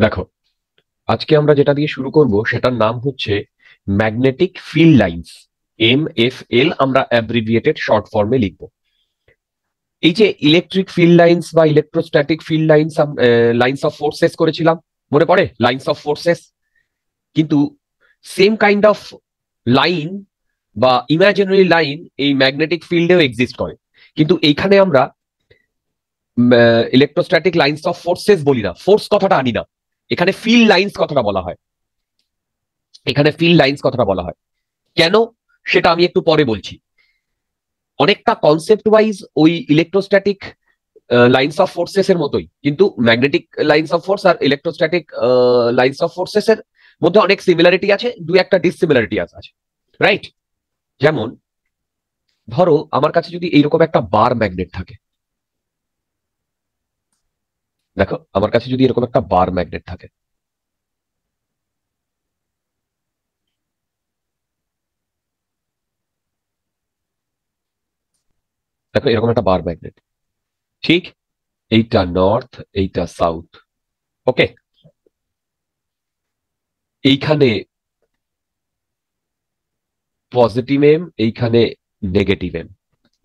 দেখো, আজকে আমরা যেটা দিয়ে শুরু করব সেটার নাম হচ্ছে ম্যাগনেটিক ফিল্ড লাইন্স। MFL আমরা অ্যাব্রিভিয়েটেড শর্ট ফর্মে লিখব। এই যে ইলেকট্রিক ফিল্ড লাইন্স বা electrostatic field lines, lines of forces করেছিলাম, মনে পড়ে? Lines of forces. কিন্তু সেম কাইন্ড অফ লাইন বা ইমাজিনারি লাইন এই ম্যাগনেটিক ফিল্ডেও এক্সিস্ট করে, কিন্তু এইখানে আমরা ইলেকট্রোস্ট্যাটিক লাইন্স অফ ফোর্সেস বলি না, ফোর্স কথাটা আনি না, এখানে ফিল্ড লাইন্স কথাটা বলা হয়। এখানে ফিল্ড লাইন্স কথাটা বলা হয় কেন সেটা আমি একটু পরে বলছি। অনেকটা কনসেপ্ট ওয়াইজ ওই ইলেকট্রোস্ট্যাটিক লাইন্স অফ ফোর্সেস এর মতোই, কিন্তু ম্যাগনেটিক লাইন্স অফ ফোর্স আর ইলেকট্রোস্ট্যাটিক লাইন্স অফ ফোর্সেস এর মধ্যে অনেক সিমিলারিটি আছে, দুই একটা ডিসিমিলারিটি আছে, রাইট? যেমন ধরো আমার কাছে যদি এইরকম একটা বার ম্যাগনেট থাকে, দেখো আমার কাছে যদি এরকম একটা বার ম্যাগনেট থাকে, দেখো এরকম একটা বার ম্যাগনেট, ঠিক? এইটা নর্থ, এইটা সাউথ, ওকে? এইখানে পজিটিভ এম, এইখানে নেগেটিভ এম,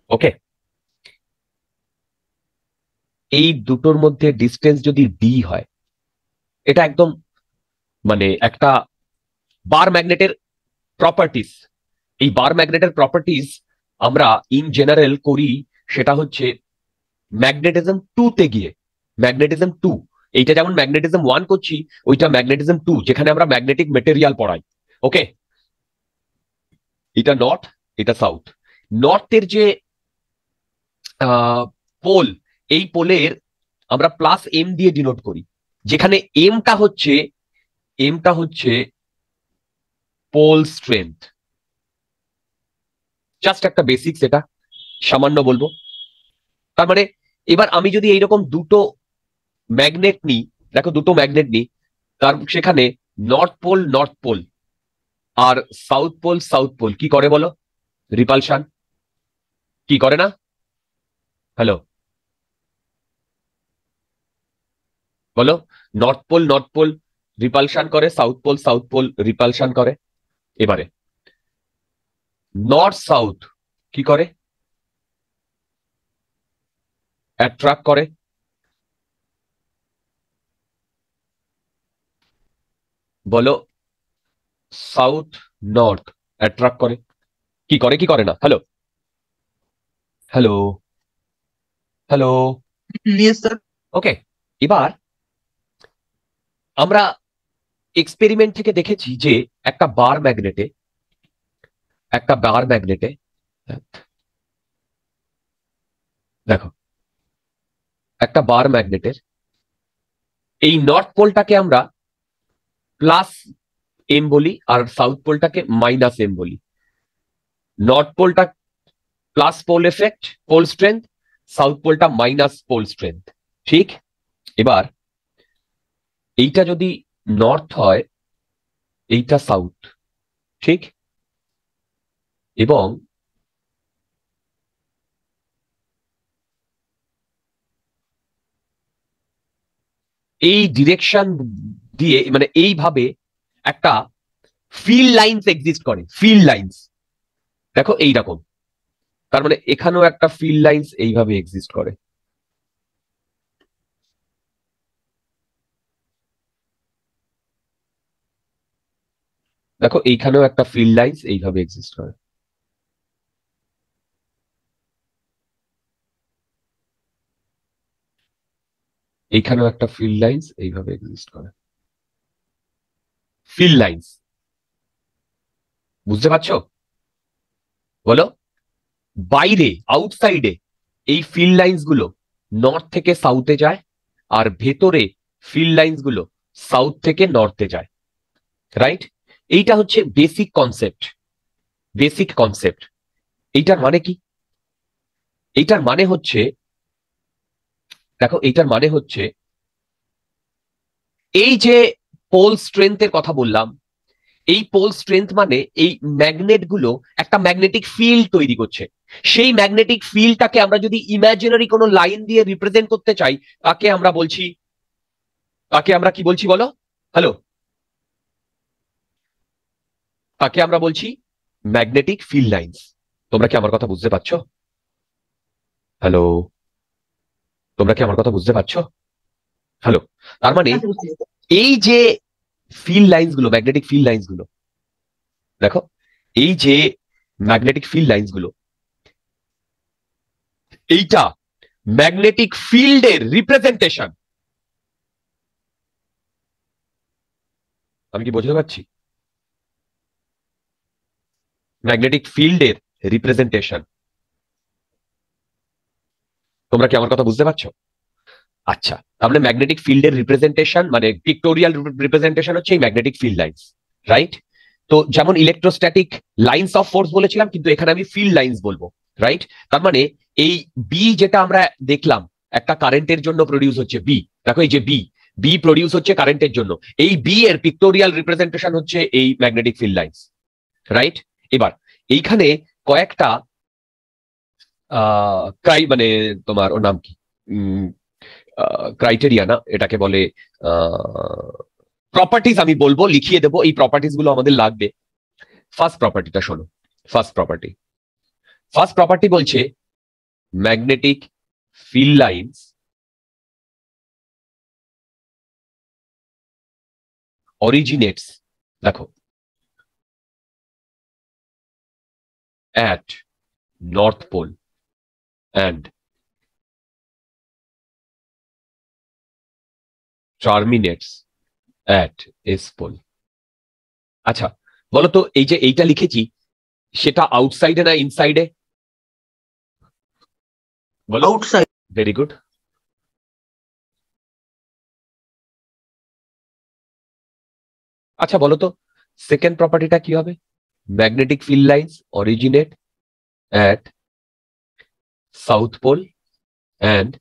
ওকে? এই দুটোর মধ্যে ডিস্টেন্স যদি ডি হয়, এটা একদম মানে একটা বার ম্যাগনেটের প্রপার্টিস। এই বার ম্যাগনেটের প্রপার্টিস আমরা ইন জেনারেল করি, সেটা হচ্ছে ম্যাগনেটিজম টু তে গিয়ে। ম্যাগনেটিজম টু, এইটা যেমন ম্যাগনেটিজম ওয়ান করছি, ওইটা ম্যাগনেটিজম টু, যেখানে আমরা ম্যাগনেটিক মেটেরিয়াল পড়াই, ওকে? এটা নর্থ, এটা সাউথ। নর্থের যে পোল, এই পোলের আমরা প্লাস এম দিয়ে ডিনোট করি, যেখানে এমটা হচ্ছে পোল স্ট্রেংথ। জাস্ট একটা বেসিক্স, এটা সামান্য বলবো। তার মানে এবার আমি যদি এইরকম দুটো ম্যাগনেট নিই, দেখো দুটো ম্যাগনেট নিই, তার সেখানে নর্থ পোল আর সাউথ পোল কি করে বলো? রিপালশন কি করে না? হ্যালো, বলো। নর্থ পোল রিপালশন করে, সাউথ পোল রিপালশন করে। এবারে নর্থ সাউথ কি করে? অ্যাট্রাক্ট করে। বলো, সাউথ নর্থ অ্যাট্রাক্ট করে। কি করে না? Hello, hello, hello. Yes, sir. ওকে, এবার আমরা এক্সপেরিমেন্ট থেকে দেখেছি যে একটা বার ম্যাগনেটে, একটা বার ম্যাগনেটে দেখো, একটা বার ম্যাগনেটের এই নর্থ পোলটাকে আমরা প্লাস এম বলি আর সাউথ পোলটাকে মাইনাস এম বলি। নর্থ পোলটা plus pole effect, pole strength, south পোলটা মাইনাস পোল স্ট্রেংথ, ঠিক? এবার এইটা যদি নর্থ হয়, এইটা সাউথ, ঠিক? এবং এই ডিরেকশন দিয়ে, মানে এইভাবে একটা ফিল্ড লাইন্স এক্সিস্ট করে। ফিল্ড লাইন্স দেখো এইরকম, তার মানে এখানেও একটা ফিল্ড লাইন্স এইভাবে এক্সিস্ট করে। দেখো এইখানেও একটা ফিল্ড লাইন্স এইভাবে এক্সিস্ট করে। এইখানেও একটা ফিল্ড লাইন্স এইভাবে এক্সিস্ট করে। ফিল্ড লাইন্স, বুঝতে পারছো? বলো। বাইরে, আউটসাইডে এই ফিল্ড লাইন্স গুলো নর্থ থেকে সাউথে যায়, আর ভেতরে ফিল্ড লাইন্স গুলো সাউথ থেকে নর্থে যায়, রাইট? এইটা হচ্ছে বেসিক কনসেপ্ট। বেসিক কনসেপ্ট এইটার মানে কি? এইটার মানে হচ্ছে, দেখো এইটার মানে হচ্ছে এই যে পোল স্ট্রেংথের কথা বললাম, এই পোল স্ট্রেংথ মানে এই ম্যাগনেট গুলো একটা ম্যাগনেটিক ফিল্ড তৈরি করছে। সেই ম্যাগনেটিক ফিল্ডটাকে আমরা যদি ইমাজিনারি কোনো লাইন দিয়ে রিপ্রেজেন্ট করতে চাই, তাকে আমরা বলছি তাকে আমরা কি বলছি বলো? হ্যালো, তাকে আমরা বলছি ম্যাগনেটিক ফিল্ড লাইন্স। তোমরা কি আমার কথা বুঝতে পারছো? হ্যালো, তোমরা কি আমার কথা বুঝতে পারছো? হ্যালো, তার মানে এই যে ফিল্ড লাইন্স গুলো, ম্যাগনেটিক ফিল্ড লাইন্স গুলো, দেখো এই যে ম্যাগনেটিক ফিল্ড লাইন্স গুলো, এইটা ম্যাগনেটিক ফিল্ডের রিপ্রেজেন্টেশন। আমি কি বুঝতে পারছি? ম্যাগনেটিক ফিল্ডের রিপ্রেজেন্টেশন। তোমরা কি আমার কথা বুঝতে পারছো? আচ্ছা, তাহলে ম্যাগনেটিক ফিল্ডের রিপ্রেজেন্টেশন মানে পিক্টোরিয়াল রিপ্রেজেন্টেশন হচ্ছে এই ম্যাগনেটিক ফিল্ড লাইন্স, রাইট? তো যেমন ইলেকট্রোস্ট্যাটিক লাইন্স অফ ফোর্স বলেছিলাম, কিন্তু এখানে আমি ফিল্ড লাইন্স বলবো, রাইট? তার মানে এই বি যেটা আমরা দেখলাম একটা কারেন্টের জন্য প্রডিউস হচ্ছে, বি, দেখো এই যে বি, বি প্রডিউস হচ্ছে কারেন্টের জন্য, এই বি এর পিক্টোরিয়াল রিপ্রেজেন্টেশন হচ্ছে এই ম্যাগনেটিক ফিল্ড লাইন্স, রাইট? এবার এইখানে কয়েকটা মানে তোমার ওর নাম কি, ক্রাইটেরিয়া না, এটাকে বলে প্রপার্টিজ, আমি বলবো, লিখিয়ে দেবো, এই প্রপার্টিজ গুলো আমাদের লাগবে। ফার্স্ট প্রপার্টিটা শোনো। ফার্স্ট প্রপার্টি বলছে ম্যাগনেটিক ফিল্ড লাইন্স অরিজিনেটস, দেখো, at north pole and terminates at s pole। আচ্ছা, বলো তো এই যে এইটা লিখেছি সেটা আউটসাইডে না ইনসাইডে? বলো। আউটসাইড। Very good. আচ্ছা বলো তো সেকেন্ড প্রপার্টিটা কি হবে? Magnetic field lines originate at south pole and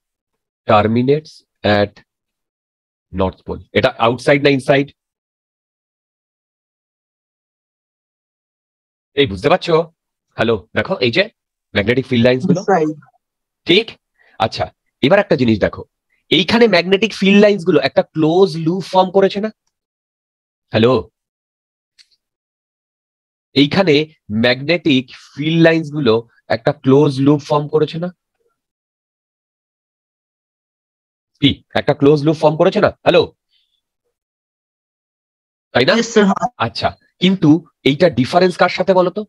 terminates at north pole. এটা আউটসাইড না ইনসাইড? এই বুঝতে পারছো? হ্যালো, দেখো এই যে ম্যাগনেটিক ফিল্ড লাইন্স গুলো, ঠিক? আচ্ছা, এবার একটা জিনিস দেখো, এইখানে ম্যাগনেটিক ফিল্ড লাইন্স গুলো একটা ক্লোজ লুপ ফর্ম করেছে না? হ্যালো, এইখানে ম্যাগনেটিক ফিল্ড লাইন্স গুলো একটা ক্লোজ লুপ ফর্ম করেছে না? কি একটা ক্লোজ লুপ ফর্ম করেছে না? হ্যালো, তাই না? আচ্ছা, কিন্তু এইটা ডিফারেন্স কার সাথে বলো তো?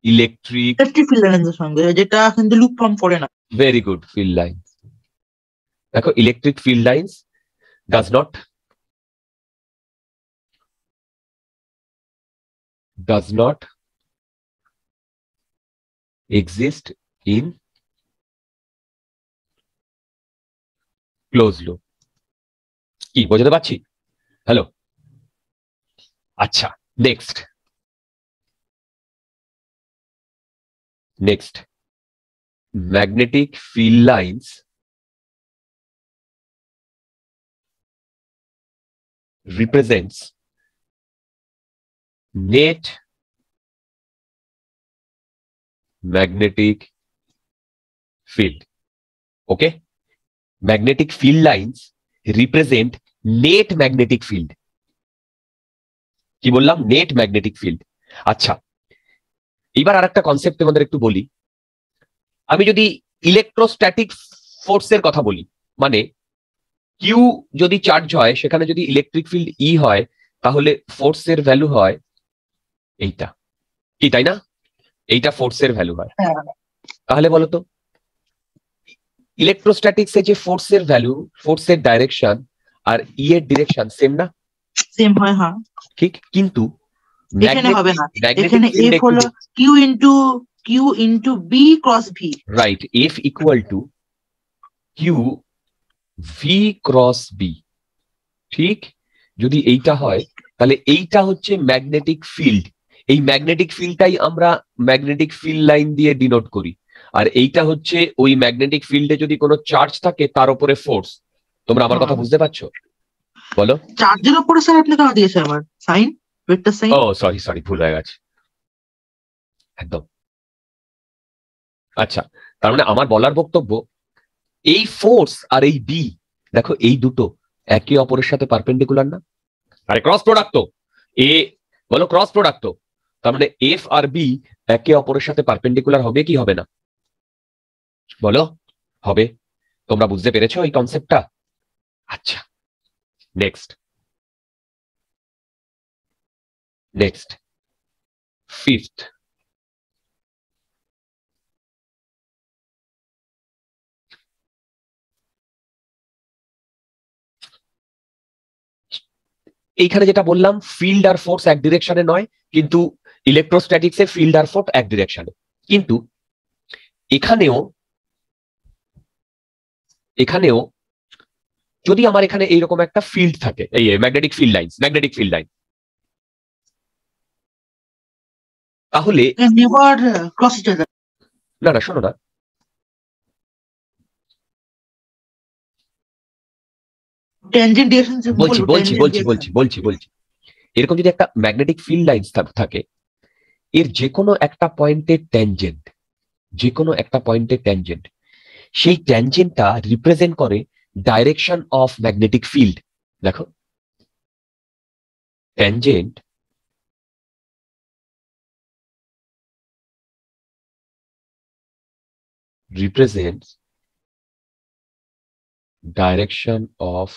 ইলেকট্রিক ফিল্ড লাইন্সের সঙ্গে, যেটা কিন্তু লুপ ফর্ম করে না। Very good, field lines. দেখো electric field lines does not exist in closed loop। কি বোঝাতে পারছি? হ্যালো, আচ্ছা, next magnetic field lines represents net magnetic field। okay, magnetic field lines represent net magnetic field। কি বললাম? Net magnetic field. আচ্ছা, এবার আরেকটা কনসেপ্ট তোমাদের একটু বলি। আমি যদি ইলেকট্রোস্ট্যাটিক ফোর্সের কথা বলি, মানে কিউ যদি চার্জ হয় সেখানে যদি ইলেকট্রিক ফিল্ড ই হয়, তাহলে ফোর্সের ভ্যালু হয় এইটা, কি তাই না? এইটা ফোর্সের ভ্যালু হয়। তাহলে বলতো ইলেকট্রোস্ট্যাটিক্স এ যে ফোর্সের ভ্যালু, ফোর্সের ডাইরেকশন আর ই এর ডিরেকশন সেম না? সেম হয়, হ্যাঁ। ঠিক, কিন্তু এখানে হবে না, এখানে এফ হলো Q into B cross V. Right, F equal to Q V cross B. ঠিক, যদি এইটা হয় তাহলে এইটা হচ্ছে ম্যাগনেটিক ফিল্ড। এই ম্যাগনেটিক ফিল্ডটাই আমরা ম্যাগনেটিক ফিল্ড লাইন দিয়ে ডিনোট করি। আর এইটা হচ্ছে ওই ম্যাগনেটিক ফিল্ডে যদি কোনো চার্জ থাকে তার উপরে ফোর্স। তোমরা আমার কথা বুঝতে পারছো? বলো। চার্জের উপরে স্যার আপনি কেন দিয়েছে আবার সাইন, ভেক্টর সাইন? ও সরি ভুল হয়ে গেছে একদম। আচ্ছা, তার মানে আমার বলার বক্তব্য এই ফোর্স আর এই বি দেখো এই দুটো একে অপরের সাথে পারপেন্ডিকুলার না? আরে ক্রস প্রোডাক্ট তো, এ বলো ক্রস প্রোডাক্ট তো, তার মানে এফ আর বি একে অপরের সাথে পারপেন্ডিকুলার হবে কি হবে না? বলো হবে। তোমরা বুঝতে পেরেছো এই কনসেপ্টটা? আচ্ছা, নেক্সট ফিফথ, এইখানে যেটা বললাম ফিল্ড আর ফোর্স এক ডিরেকশনে নয়, কিন্তু ইলেকট্রোস্ট্যাটিক্সে ফিল্ড আর ফোর্স এক ডিরেকশনে। কিন্তু এখানেও যদি আমার এখানে এইরকম একটা ফিল্ড থাকে, এই ম্যাগনেটিক ফিল্ড লাইন, তাহলে না না শোনো না, বলছি এরকম যদি একটা ম্যাগনেটিক ফিল্ড লাইন থাকে, এর যে কোনো একটা পয়েন্টের ট্যানজেন্ট, সেই ট্যানজেন্টটা রিপ্রেজেন্ট করে ডাইরেকশন অফ ম্যাগনেটিক ফিল্ড। দেখো tangent represents direction of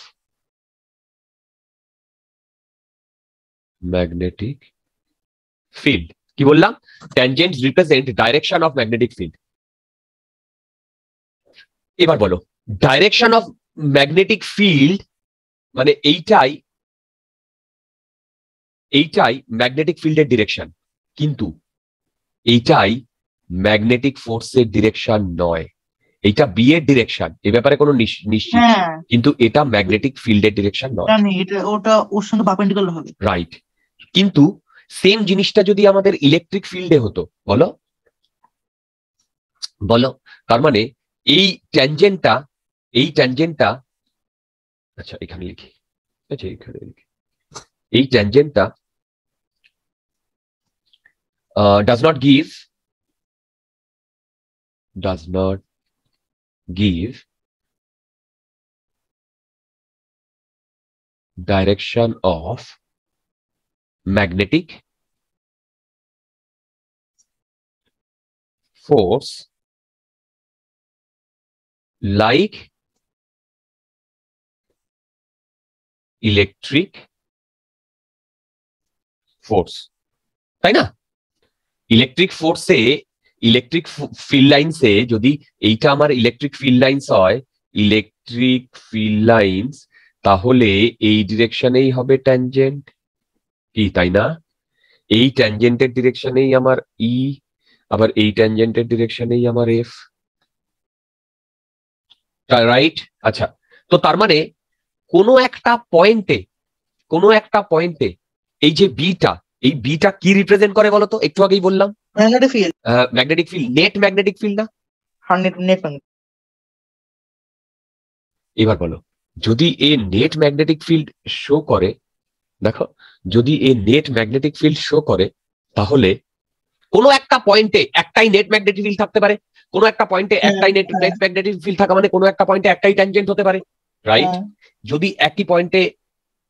magnetic field। কি বললাম? tangents represent direction of magnetic field। এবার বলো ডাইরেকশন অফ ম্যাগনেটিক ফিল্ড মানে এইটাই ম্যাগনেটিক ফিল্ডের ডিরেকশন, কিন্তু এইটাই ম্যাগনেটিক ফোর্সের ডিরেকশন নয়। এইটা বি এর ডিরেকশন, এ ব্যাপারে কোনো নিশ্চিত, কিন্তু এটা ম্যাগনেটিক ফিল্ডের ডিরেকশন নয়। ওটা ওর সঙ্গে পারপেন্ডিকুলার হবে, রাইট। কিন্তু সেম জিনিসটা যদি আমাদের ইলেকট্রিক ফিল্ডে হতো, বলো তার মানে এই ট্যানজেন্টটা আচ্ছা এখানে লিখি, এই ট্যানজেন্টটা does not give direction of magnetic force like electric force, তাই না? ইলেকট্রিক ফিল্ড লাইন্সে যদি এইটা আমার ইলেকট্রিক ফিল্ড লাইন্স, তাহলে এই ডিরেকশনেই হবে ট্যানজেন্ট, কি তাই না? এই ট্যানজেন্টের ডিরেকশনেই আমার ই, আবার এই ট্যানজেন্টের ডিরেকশনেই আমার এফ, রাইট? আচ্ছা, তো তার মানে কোনো একটা পয়েন্টে এই যে বিটা কি রিপ্রেজেন্ট করে বলতো? একটু আগেই বললাম magnetic field, net magnetic field না? এবার বলো যদি এ নেট ম্যাগনেটিক ফিল্ড শো করে, দেখো যদি এ নেট ম্যাগনেটিক ফিল্ড শো করে, তাহলে কোনো একটা পয়েন্টে একটাই নেট ম্যাগনেটিক ফিল্ড থাকতে পারে, কোনো একটা পয়েন্টে একটাই নেট ম্যাগনেটিক ফিল্ড থাকা মানে কোনো একটা পয়েন্টে একটাই ট্যানজেন্ট হতে পারে, রাইট? যদি একই পয়েন্টে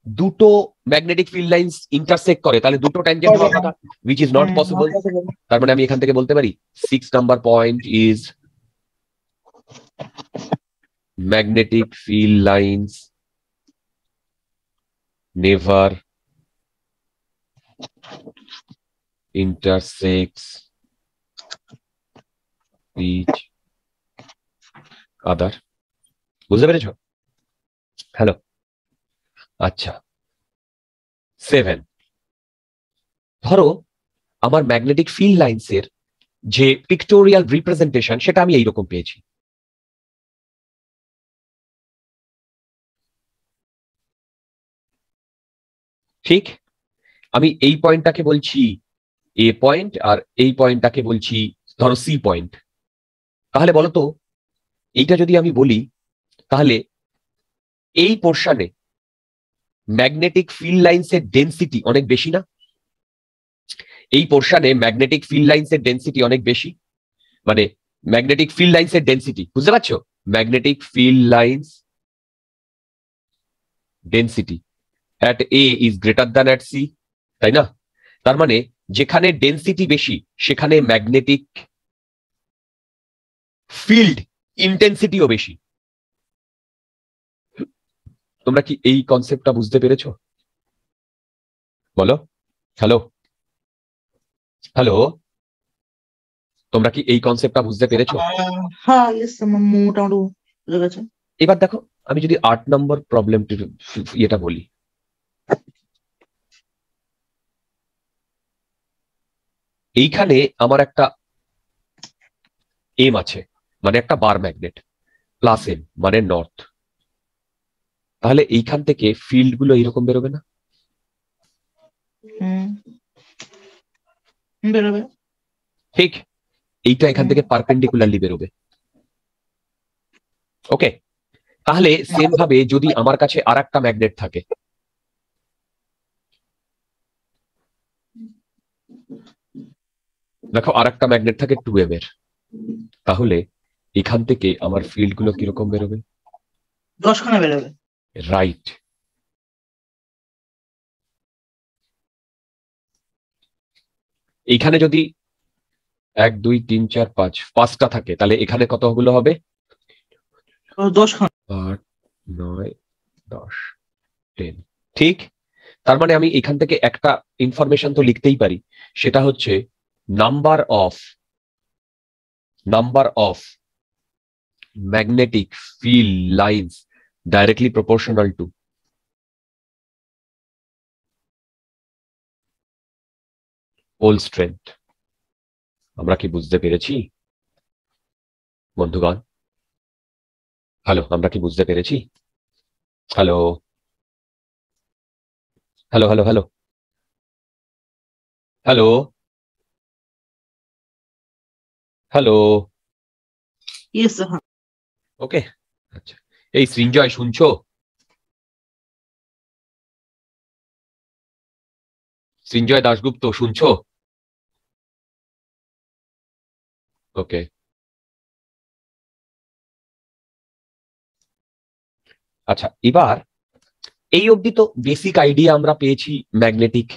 দুটো ম্যাগনেটিক ফিল্ড লাইন্স ইন্টারসেক্ট করে, তাহলে দুটো ট্যানজেন্ট হওয়ার কথা, which is not possible। তার মানে আমি এখান থেকে বলতে পারি 6 number point is magnetic field lines never intersects each other। বুঝতে পেরেছ? হ্যালো, আচ্ছা 7, ধরো আমার ম্যাগনেটিক ফিল্ড লাইন্সের যে পিক্টোরিয়াল রিপ্রেজেন্টেশন সেটা আমি এইরকম পেয়েছি। ঠিক, আমি এই পয়েন্টটাকে বলছি এ পয়েন্ট, আর এই পয়েন্টটাকে বলছি ধরো সি পয়েন্ট। তাহলে বলতো এইটা যদি আমি বলি, তাহলে এই পোর্শনে ম্যাগনেটিক ফিল্ড লাইন্সের ডেনসিটি অনেক বেশি না? এই পোর্শনে ম্যাগনেটিক ফিল্ড লাইন্সের ডেনসিটি অনেক বেশি, মানে ম্যাগনেটিক ফিল্ড লাইন্সের ডেনসিটি, বুঝতে পারছো? Magnetic field lines density at A is greater than at C, তাই না? তার মানে যেখানে ডেন্সিটি বেশি সেখানে ম্যাগনেটিক ফিল্ড ইন্টেন্সিটিও বেশি। তোমরা কি এই কনসেপ্টটা বুঝতে পেরেছো? বলো হ্যালো, হ্যালো, তোমরা কি এই কনসেপ্টটা বুঝতে পেরেছো? হ্যাঁ, ইয়েস, মোটামুটি বুঝে গেছে। এবার দেখো, আমি যদি 8 নম্বর প্রবলেমটির ইয়েটা বলি, এইখানে আমার একটা এম আছে, মানে একটা বার ম্যাগনেট, প্লাস এম মানে নর্থ। তাহলে এইখান থেকে ফিল্ড গুলো এইরকম বেরোবে না? বেরোবে। ঠিক, এইটা এখান থেকে পারপেন্ডিকুলারলি বেরোবে। ওকে, তাহলে সেম ভাবে যদি আমার কাছে আর একটা ম্যাগনেট থাকে, দেখো আর একটা ম্যাগনেট থাকে 2m এর, তাহলে এখান থেকে আমার ফিল্ড গুলো কিরকম বেরোবে? 10 খানা বেরোবে। রাইট। এইখানে যদি 1 2 3 4 5 5টা থাকে, তাহলে এখানে কতগুলো হবে? 10 খানা। 8 9 10 10। ঠিক, তার মানে আমি এখান থেকে একটা ইনফরমেশন তো লিখতেই পারি, সেটা হচ্ছে number of magnetic field lines directly proportional to pole strength. আমরা কি বুঝতে পেরেছি বন্ধুগণ? হ্যালো, আমরা কি বুঝতে পেরেছি? Hello, hello, hello, hello, hello, hello. Yes, হ্যাঁ। ওকে, আচ্ছা। এই সৃঞ্জয় শুনছো? সৃঞ্জয় দাশগুপ্ত শুনছো? ওকে, আচ্ছা। এবার এই অবধি তো বেসিক আইডিয়া আমরা পেয়েছি ম্যাগনেটিক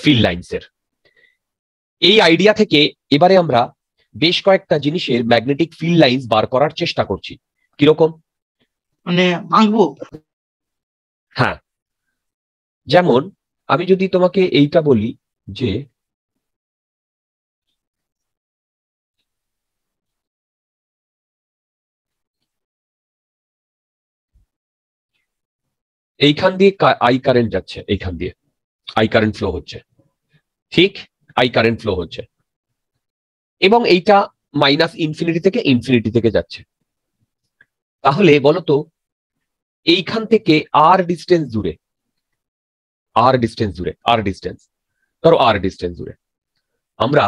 ফিল্ড লাইন্স এর। এই আইডিয়া থেকে এবারে আমরা বেশ কয়েকটা জিনিসের ম্যাগনেটিক ফিল্ড লাইন্স বার করার চেষ্টা করছি। কিরকম? মানে আঁকবো। হ্যাঁ, যেমন আমি যদি তোমাকে এইটা বলি যে এইখান দিয়ে আই কারেন্ট যাচ্ছে, এইখান দিয়ে আই কারেন্ট ফ্লো হচ্ছে, ঠিক, আই কারেন্ট ফ্লো হচ্ছে, এবং এইটা মাইনাস ইনফিনিটি থেকে ইনফিনিটি থেকে যাচ্ছে। তাহলে বলতো এইখান থেকে আর ডিস্টেন্স দূরে, ধরো আর ডিস্টেন্স দূরে আমরা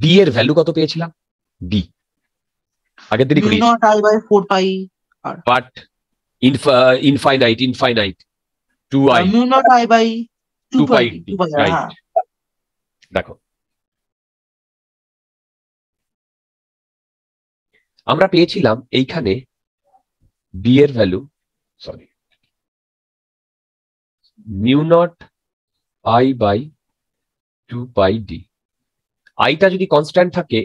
বি এর ভ্যালু কত পেয়েছিলাম? বি আগের দিনই করি, but infinite 2i 2π d, right. দেখো, আমরা পেয়েছিলাম এইখানে বি এর value, sorry, mu not I by 2π d। আইটা যদি কনস্ট্যান্ট থাকে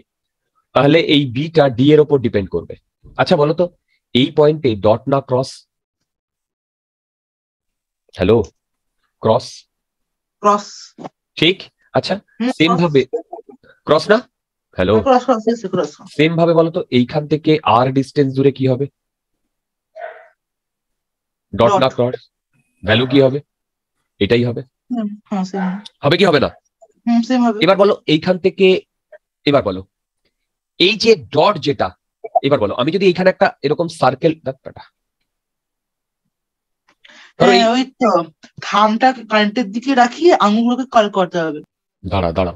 তাহলে এই বিটা ডি এর উপর ডিপেন্ড করবে। আচ্ছা বলতো, এই পয়েন্টে ডট না ক্রস? Hello, cross? ঠিক, আচ্ছা। সেম ভাবে ক্রস না? হ্যালো, সেম ভাবে বলতো এইখান থেকে আর ডিস্টেন্স দূরে কি হবে? ডট না ক্রস? ভ্যালু কি হবে? এটাই হবে। হবে কি হবে না? এবার বলো এইখান থেকে, এবার বলো এই যে ডট যেটা, এবার বলো আমি যদি এইখানে একটা এরকম সার্কেল, ওই তো থামটা কারেন্টের দিকে রাখি, আঙুলগুলোকে কল করতে হবে। দাঁড়া,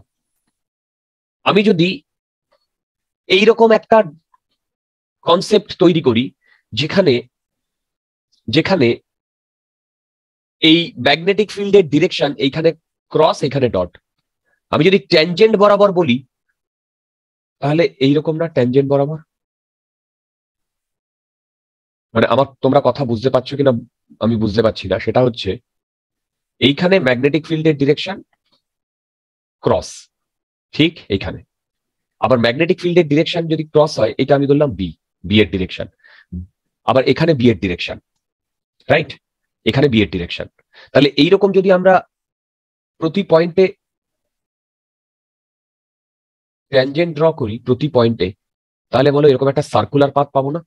আমি যদি এইরকম একটা কনসেপ্ট তৈরি করি যেখানে যেখানে এই ম্যাগনেটিক ফিল্ডের ডিরেকশন এইখানে ক্রস, এখানে ডট, আমি যদি ট্যানজেন্ট বরাবর বলি তাহলে এইরকম না ট্যানজেন্ট বরাবর? মানে আমার তোমরা কথা বুঝতে পারছো কিনা আমি বুঝতে পারছি না, সেটা হচ্ছে এইখানে ম্যাগনেটিক ফিল্ডের ডিরেকশন ক্রস, ঠিক এইখানে। আবার ম্যাগনেটিক ফিল্ডের ডিরেকশন যদি ক্রস হয়, এটা আমি ধরলাম বি, বি এর ডিরেকশন। আবার এখানে বি এর ডিরেকশন, রাইট, এখানে বি এর ডিরেকশন। তাহলে এইরকম যদি আমরা প্রতি পয়েন্টে ট্যানজেন্ট ড্র করি প্রতি পয়েন্টে, তাহলে বলো এরকম একটা সার্কুলার পাথ পাবো না?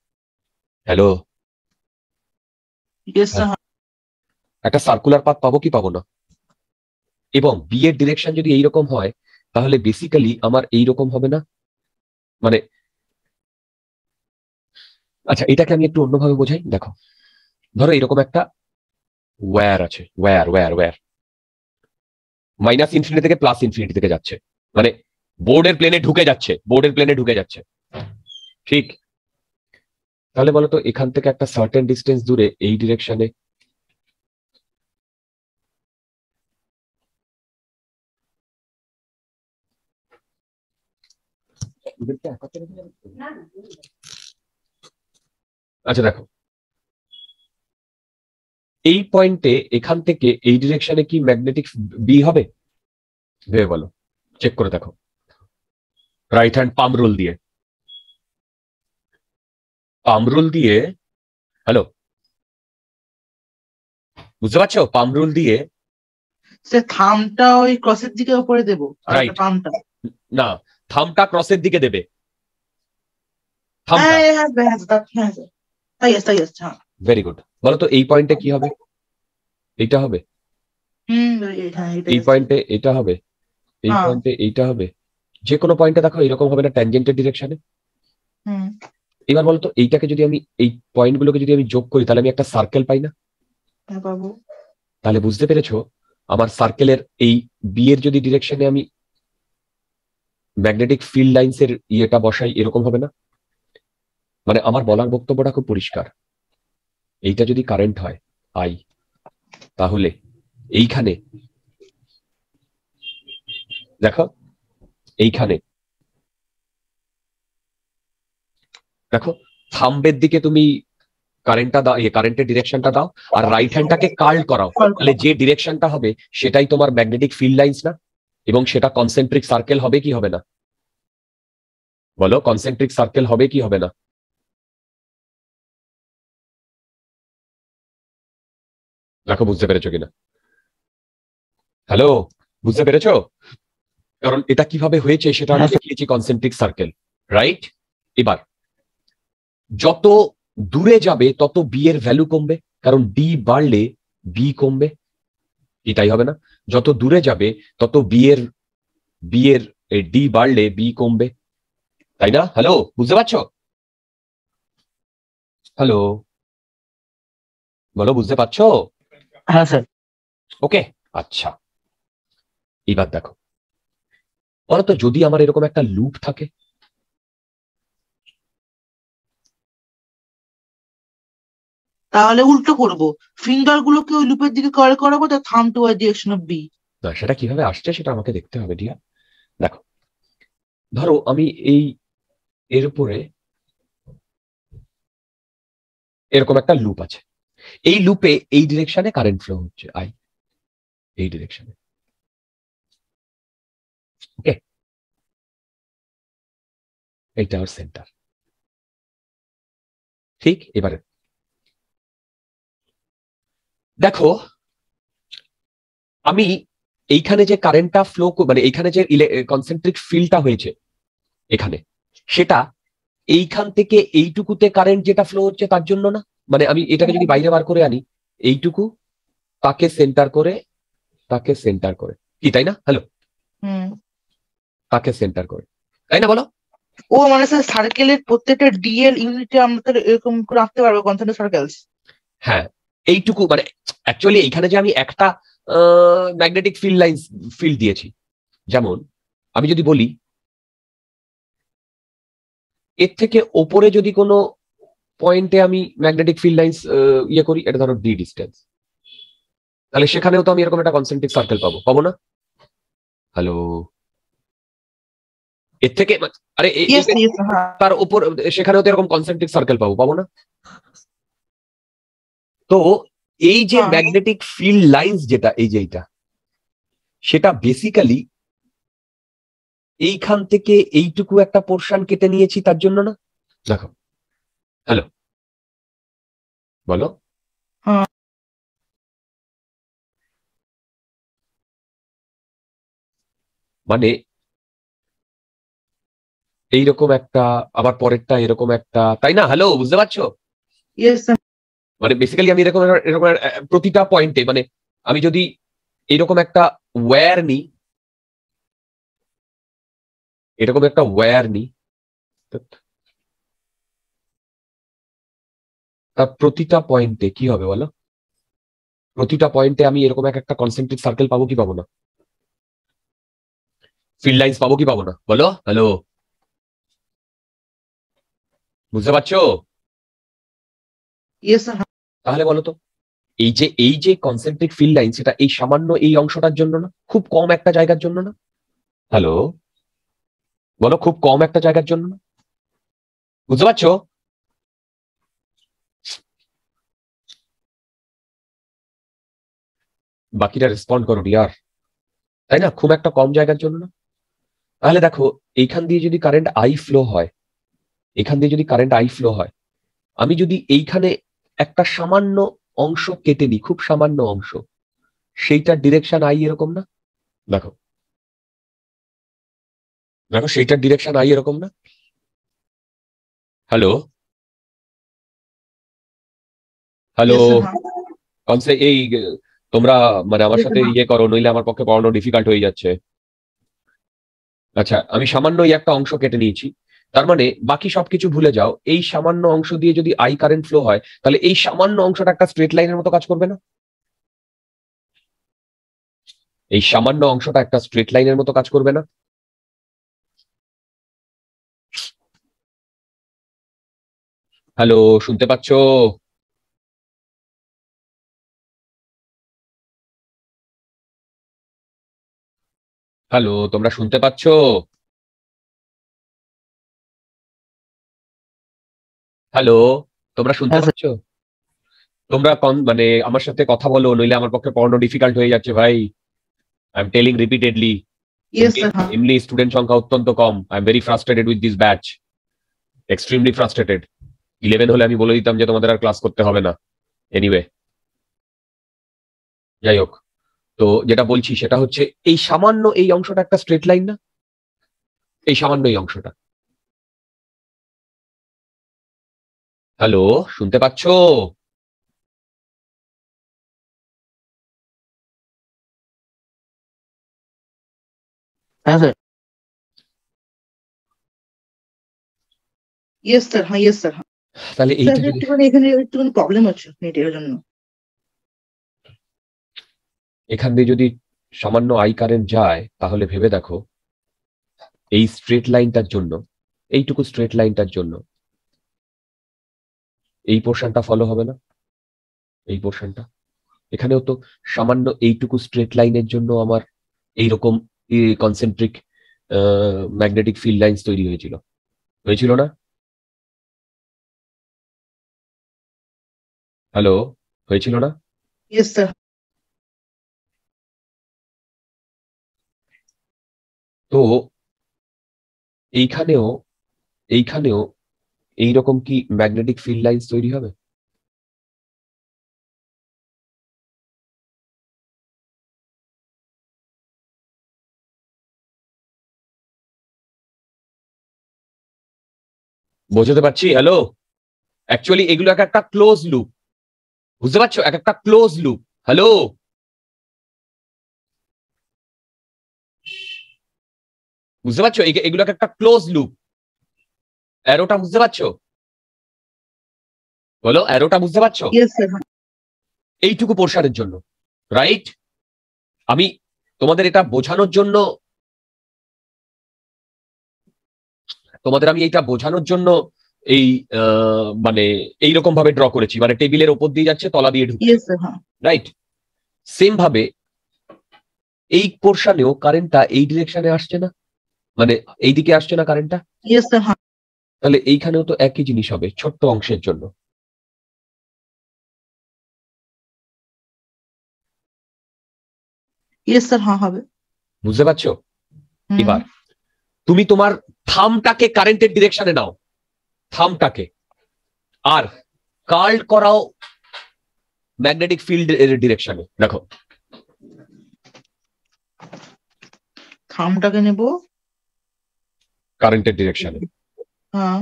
হ্যালো, একটা সার্কুলার পাথ পাবো কি পাবো না? এবং বি এর ডিরেকশন যদি এইরকম হয়, তাহলে বেসিক্যালি আমার এইরকম হবে না? মানে আচ্ছা, এটাকে আমি একটু অন্যভাবে বোঝাই। দেখো, ধরো এরকম একটা ওয়্যার আছে, wire wire wire minus infinity থেকে প্লাস ইনফিনিটি থেকে যাচ্ছে, মানে বোর্ডের প্লেনে ঢুকে যাচ্ছে, বোর্ডের প্লেনে ঢুকে যাচ্ছে, ঠিক। তাহলে বলতো এখান থেকে একটা সার্টেন ডিস্টেন্স দূরে এই ডিরেকশনে আচ্ছা দেখো, এই পয়েন্টে এখান থেকে এই ডিরেকশনে কি ম্যাগনেটিক বি হবে? ভেবে বলো, চেক করে দেখো, রাইট হ্যান্ড পাম রুল দিয়ে, পাম রুল দিয়ে, হ্যালো, বুঝতে পারছো? পাম রুল দিয়ে সে থামটা ওই ক্রসের দিকে উপরে দেবো, আর রাইট, পামটা না, থামটা ক্রসের দিকে দেবে, থামটা। Very good. বলো তো এই পয়েন্টে কি হবে? এইটা হবে, এই পয়েন্টে এটা হবে, এই পয়েন্টে এইটা হবে, যে কোনো পয়েন্টে দেখো এরকম হবে না ট্যানজেন্টের ডিরেকশনে? এবার বলতো এইটাকে যদি আমি, এই পয়েন্টগুলোকে যদি আমি যোগ করি, তাহলে আমি একটা সার্কেল পাই না? তাহলে বুঝতে পেরেছো, আমার সার্কেলের এই বি এর যদি ডিরেকশনে আমি ম্যাগনেটিক ফিল্ড লাইন্স এর ইয়েটা বসাই, এরকম হবে না? মানে আমার বলার বক্তব্যটা খুব পরিষ্কার। এইটা যদি কারেন্ট হয় আই, তাহলে এইখানে দেখো, এইখানে দেখো, থাম্বের দিকে তুমি কারেন্টটা দাও, কারেন্টের ডিরেকশনটা দাও, আর রাইট হ্যান্ডটাকে কার্ল করাও, তাহলে যে ডিরেকশনটা হবে সেটাই তোমার ম্যাগনেটিক ফিল্ড লাইন্স না? এবং সেটা কনসেন্ট্রিক সার্কেল হবে কি হবে না? বলো, কনসেন্ট্রিক সার্কেল হবে কি হবে না? দেখো বুঝতে পেরেছো কিনা? হ্যালো, বুঝতে পেরেছো? কারণ এটা কিভাবে হয়েছে সেটা আমরা শিখিয়েছি, কনসেন্ট্রিক সার্কেল, রাইট। এবার যত দূরে যাবে তত বি এর ভ্যালু কমবে, কারণ ডি বাড়লে বি কমবে, এটাই হবে না? যত দূরে যাবে তত বি এর ডি বাড়লে বি কমবে, তাই না? হ্যালো, বুঝতে পারছো? হ্যালো, বলো, বুঝতে পারছো? হ্যাঁ স্যার। ওকে, আচ্ছা। এবার দেখো, বলতো যদি আমার এরকম একটা লুপ থাকে, তাহলে উল্টো করব, ফিঙ্গার গুলোকে ওই লুপের দিকে কার্ল করাবো, তার thumb toward direction of B. না, সেটা কিভাবে আসছে সেটা আমাকে দেখতে হবে ডিয়া। দেখো, ধরো আমি এই এর উপরে এরকম একটা লুপ আছে, এই লুপে এই ডিরেকশনে কারেন্ট ফ্লো হচ্ছে আই, এই ডিরেকশনে, ওকে, এইটা আমার সেন্টার, ঠিক। এবারে দেখো, আমি এইখানে যে কারেন্টটা ফ্লো, মানে এইখানে যে কনসেন্ট্রিক ফিল্ডটা হয়েছে এখানে, সেটা এইখান থেকে এইটুকুতে কারেন্ট যেটা ফ্লো হচ্ছে তার জন্য না? মানে আমি এটাকে যদি বাইরে বার করে আনি, এইটুকু তাকে সেন্টার করে, তাকে সেন্টার করে, কি তাই না? হ্যালো, তাকে সেন্টার করে, তাই না? বলো। ও মানে স্যার সার্কেলের প্রত্যেকটা ডি এর ইউনিটে আমরা তাহলে এরকম করে রাখতে পারবো কনসেন্ট্রিক সার্কেলস। হ্যাঁ, এইটুকু মানে অ্যাকচুয়ালি এইখানে যে আমি একটা ম্যাগনেটিক ফিল্ড লাইন্স ফিল্ড দিয়েছি, যেমন আমি যদি বলি এর থেকে ওপরে যদি কোনো পয়েন্টে আমি ম্যাগনেটিক ফিল্ড লাইন্স ইয়ে করি, এটা ধরো ডি ডিস্টেন্স, তাহলে সেখানেও তো আমি এরকম একটা কনসেন্ট্রিক সার্কেল পাবো, পাবো না? হ্যালো, এর থেকে আরে তার উপর সেখানেও তো এরকম কনসেন্ট্রিক সার্কেল পাবো, পাবো না? তো এই যে হ্যাঁ। ম্যাগনেটিক ফিল্ড লাইন্স যেটা, এই যে এইটা, সেটা বেসিক্যালি এইখান থেকে এইটুকু একটা পোর্শন কেটে নিয়েছি তার জন্য না? দেখো, হ্যালো, বলো। হ্যাঁ। মানে এইরকম একটা, আবার পরেরটা এরকম একটা, তাই না? হ্যালো, বুঝতে পারছো? Yes sir. মানে বেসিক্যালি আমি এরকম এরকম প্রতিটা পয়েন্টে, মানে আমি যদি এরকম একটা ওয়্যার নিই, এরকম একটা ওয়্যার নিই, তার প্রতিটা পয়েন্টে কি হবে বলো? প্রতিটা পয়েন্টে আমি এরকম একটা কনসেন্ট্রিক সার্কেল পাবো কি পাবো না? ফিল্ড লাইন্স পাবো কি পাবো না? বলো, হ্যালো, বুঝতে পারছো? Yes sir. তাহলে বলো তো, এই যে কনসেন্ট্রিক ফিল্ড লাইন, সেটা এই সামান্য এই অংশটার জন্য না, খুব কম একটা জায়গার জন্য না? হ্যালো, বলো, খুব কম একটা জায়গার জন্য না? বুঝতে পারছো? বাকিটা রেসপন্ড করো ডিয়ার, তাই না? খুব একটা কম জায়গার জন্য না? তাহলে দেখো, এইখান দিয়ে যদি কারেন্ট আই ফ্লো হয়, এখান দিয়ে যদি কারেন্ট আই ফ্লো হয়, আমি যদি এইখানে একটা সামান্য অংশ কেটে নিই, খুব সামান্য অংশ, সেইটার ডিরেকশন আই এরকম না? দেখো, দেখো, সেইটার ডিরেকশন আই এরকম না? Hello, hello, yes sir. হ্যাঁ। কনসে এই তোমরা মানে আমার ইয়েস সাথে স্যার। ইয়ে করো, নইলে আমার পক্ষে পড়ানো ডিফিকাল্ট হয়ে যাচ্ছে। আচ্ছা, আমি সামান্য এই একটা অংশ কেটে নিয়েছি, তার মানে বাকি সবকিছু ভুলে যাও। এই সামান্য অংশ দিয়ে যদি আই কারেন্ট ফ্লো হয়, তাহলে এই সামান্য অংশটা একটা স্ট্রেট লাইনের মতো কাজ করবে না? এই সামান্য অংশটা একটা স্ট্রেট লাইনের মতো কাজ করবে না? হ্যালো, শুনতে পাচ্ছো? হ্যালো, তোমরা শুনতে পাচ্ছো? হ্যালো, তোমরা শুনতে হ্যাঁ স্যার। পাচ্ছো? তোমরা মানে আমার সাথে কথা বলো, নইলে আমার পক্ষে পড়ানো ডিফিকাল্ট হয়ে যাচ্ছে ভাই। I am telling repeatedly. Yes এমনি স্যার। হ্যাঁ। এমনি স্টুডেন্ট সংখ্যা অত্যন্ত কম। I am very frustrated with this batch, extremely frustrated. 11 হলে আমি বলে দিতাম যে তোমাদের আর ক্লাস করতে হবে না। এনিওয়ে, যাই হোক, তো যেটা বলছি সেটা হচ্ছে, এই সামান্য এই অংশটা একটা স্ট্রেট লাইন না? এই সামান্য এই অংশটা। হ্যালো, শুনতে পাচ্ছো? হ্যাঁ স্যার। Yes sir. হ্যাঁ। Yes sir. হ্যাঁ তাহলে স্যার, এইটা যদি একটুখানি এখানে একটুখানি প্রবলেম হচ্ছে নেটের জন্য। এখান দিয়ে যদি সামান্য আই কারেন্ট যায়, তাহলে ভেবে দেখো, এই স্ট্রেট লাইনটার জন্য, এইটুকু স্ট্রেট লাইনটার জন্য এই পোর্শনটা ফলো হবে না? এই পোর্শনটা, এখানেও তো সামান্য এইটুকু স্ট্রেট লাইনের জন্য আমার এইরকম কনসেন্ট্রিক ম্যাগনেটিক ফিল্ড লাইন্স তৈরি হয়েছিল, হয়েছিল না? হ্যালো, হয়েছিল না? Yes sir. তো এইখানেও, এইখানেও এইরকম কি ম্যাগনেটিক ফিল্ড লাইন্স তৈরি হবে? বোঝাতে পারছি? হ্যালো, অ্যাকচুয়ালি এগুলো এক একটা ক্লোজ লুপ, বুঝতে পারছো? এক একটা ক্লোজ লুপ। হ্যালো, বুঝতে পারছো? এগুলো এক একটা ক্লোজ লুপ। অ্যারোটা বুঝতে পারছো? বলো, অ্যারোটা বুঝতে পারছো? Yes sir. হ্যাঁ। এইটুকু পোর্শনের জন্য, রাইট? আমি তোমাদের এটা বোঝানোর জন্য, তোমাদের আমি এইটা বোঝানোর জন্য এই মানে এইরকম ভাবে ড্র করেছি, মানে টেবিলের ওপর দিয়ে যাচ্ছে, তলা দিয়ে ঢুকছে, ইয়েস স্যার। হ্যাঁ। রাইট? সেম ভাবে এই পোর্শনেও কারেন্টটা এই ডিরেকশনে আসছে না? মানে এইদিকে আসছে না কারেন্টটা? Yes sir. হ্যাঁ। তাহলে এইখানেও তো একই জিনিস হবে ছোট্ট অংশের জন্য। ইয়েস স্যার, হ্যাঁ হবে। বুঝতে পারছো? হুম, এবার তুমি তোমার থামটাকে কারেন্টের ডিরেকশনে নাও, থামটাকে, আর কার্ল করাও ম্যাগনেটিক ফিল্ড এর ডিরেকশনে। দেখো থামটাকে নেব, কারেন্টের ডিরেকশনে। হ্যাঁ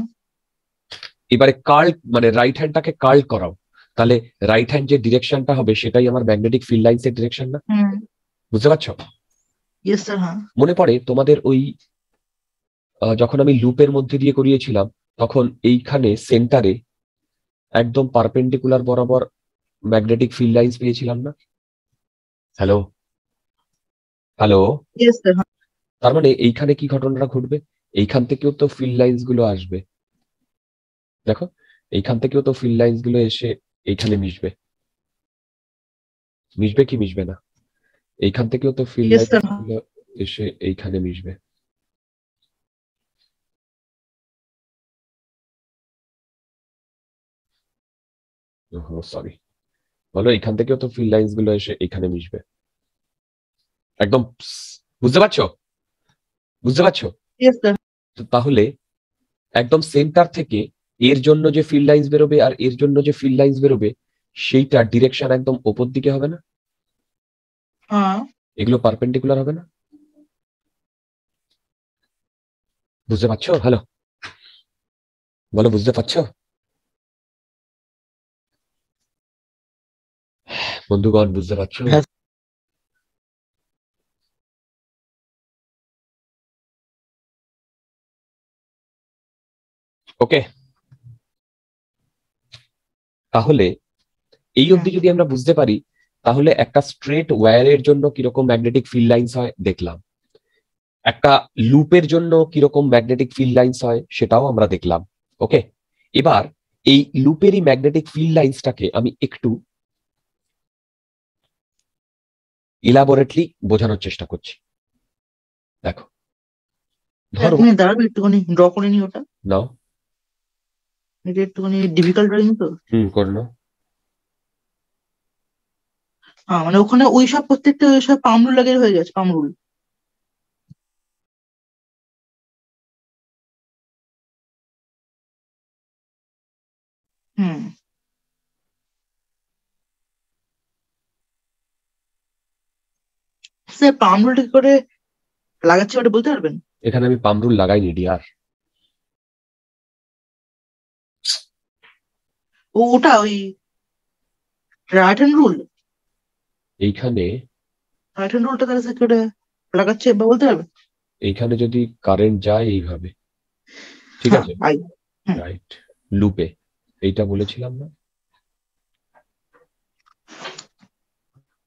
এবারে কার্ল মানে রাইট হ্যান্ডটাকে কার্ল করাও, তাহলে রাইট হ্যান্ড যে ডিরেকশনটা হবে সেটাই আমার ম্যাগনেটিক ফিল্ড লাইন্স এর ডিরেকশন না? হুম, বুঝতে পারছো? ইয়েস স্যার, হ্যাঁ মনে পড়ে তোমাদের ওই যখন আমি লুপের মধ্যে দিয়ে করিয়েছিলাম, তখন এইখানে সেন্টারে একদম পারপেন্ডিকুলার বরাবর ম্যাগনেটিক ফিল্ড লাইন্স পেয়েছিলাম না? Hello hello. ইয়েস স্যার, হ্যাঁ তার মানে এইখানে কি ঘটনাটা ঘটবে, এইখান থেকেও তো ফিল্ড লাইন্স গুলো আসবে। দেখো এইখান থেকেও তো ফিল্ড লাইন্স গুলো এসে এইখানে মিশবে, মিশবে কি মিশবে না? এইখান থেকেও তো ফিল্ড ইয়েস লাইন্স স্যার, হ্যাঁ গুলো এসে এইখানে মিশবে। সরি, বলো এইখান থেকেও তো ফিল্ড লাইন্স গুলো এসে এইখানে মিশবে একদম। বুঝতে পারছো? বুঝতে পারছো? ইয়েস স্যার, তো তাহলে একদম সেন্টার থেকে এর জন্য যে ফিল্ড লাইন্স বেরোবে আর এর জন্য যে ফিল্ড লাইন্স বেরোবে সেইটা ডিরেকশন একদম ওপর দিকে হবে না? হ্যাঁ এগুলো পারপেন্ডিকুলার হবে না? বুঝতে পারছো? হ্যালো, বলো বুঝতে পারছো বন্ধুগণ? বুঝতে পারছো? হ্যাঁ ওকে, তাহলে এই হুম, অবধি যদি আমরা বুঝতে পারি, তাহলে একটা স্ট্রেট ওয়্যারের জন্য কিরকম ম্যাগনেটিক ফিল্ড লাইন্স হয় দেখলাম, একটা লুপের জন্য কিরকম ম্যাগনেটিক ফিল্ড লাইন্স হয় সেটাও আমরা দেখলাম। ওকে, এবার এই লুপেরই ম্যাগনেটিক ফিল্ড লাইন্সটাকে আমি একটু ইলাবোরেটলি বোঝানোর চেষ্টা করছি। দেখো এক ধরো, মিনিট দাঁড়াবে, একটুখানি ড্র করে নি ওটা, নাও, এটা একটুখানি ডিফিকাল্ট ড্রয়িং তো। করে নাও। হ্যাঁ মানে ওখানে ওইসব প্রত্যেকটা ওইসব পামরুল লাগে হয়ে গেছে, পামরুল। হুম, স্যার পামরুলটা কি করে লাগাচ্ছে ওটা বলতে পারবেন? এখানে আমি পামরুল লাগাইনি ডিয়ার। ওটা ওই রাইট হ্যান্ড রুল, এইখানে রাইট হ্যান্ড রুলটা তাহলে স্যার কি করে লাগাচ্ছে বা বলতে পারবেন? এইখানে যদি কারেন্ট যায় এইভাবে, ঠিক হ্যাঁ আছে, আই, হুম, রাইট, লুপে, এইটা বলেছিলাম না?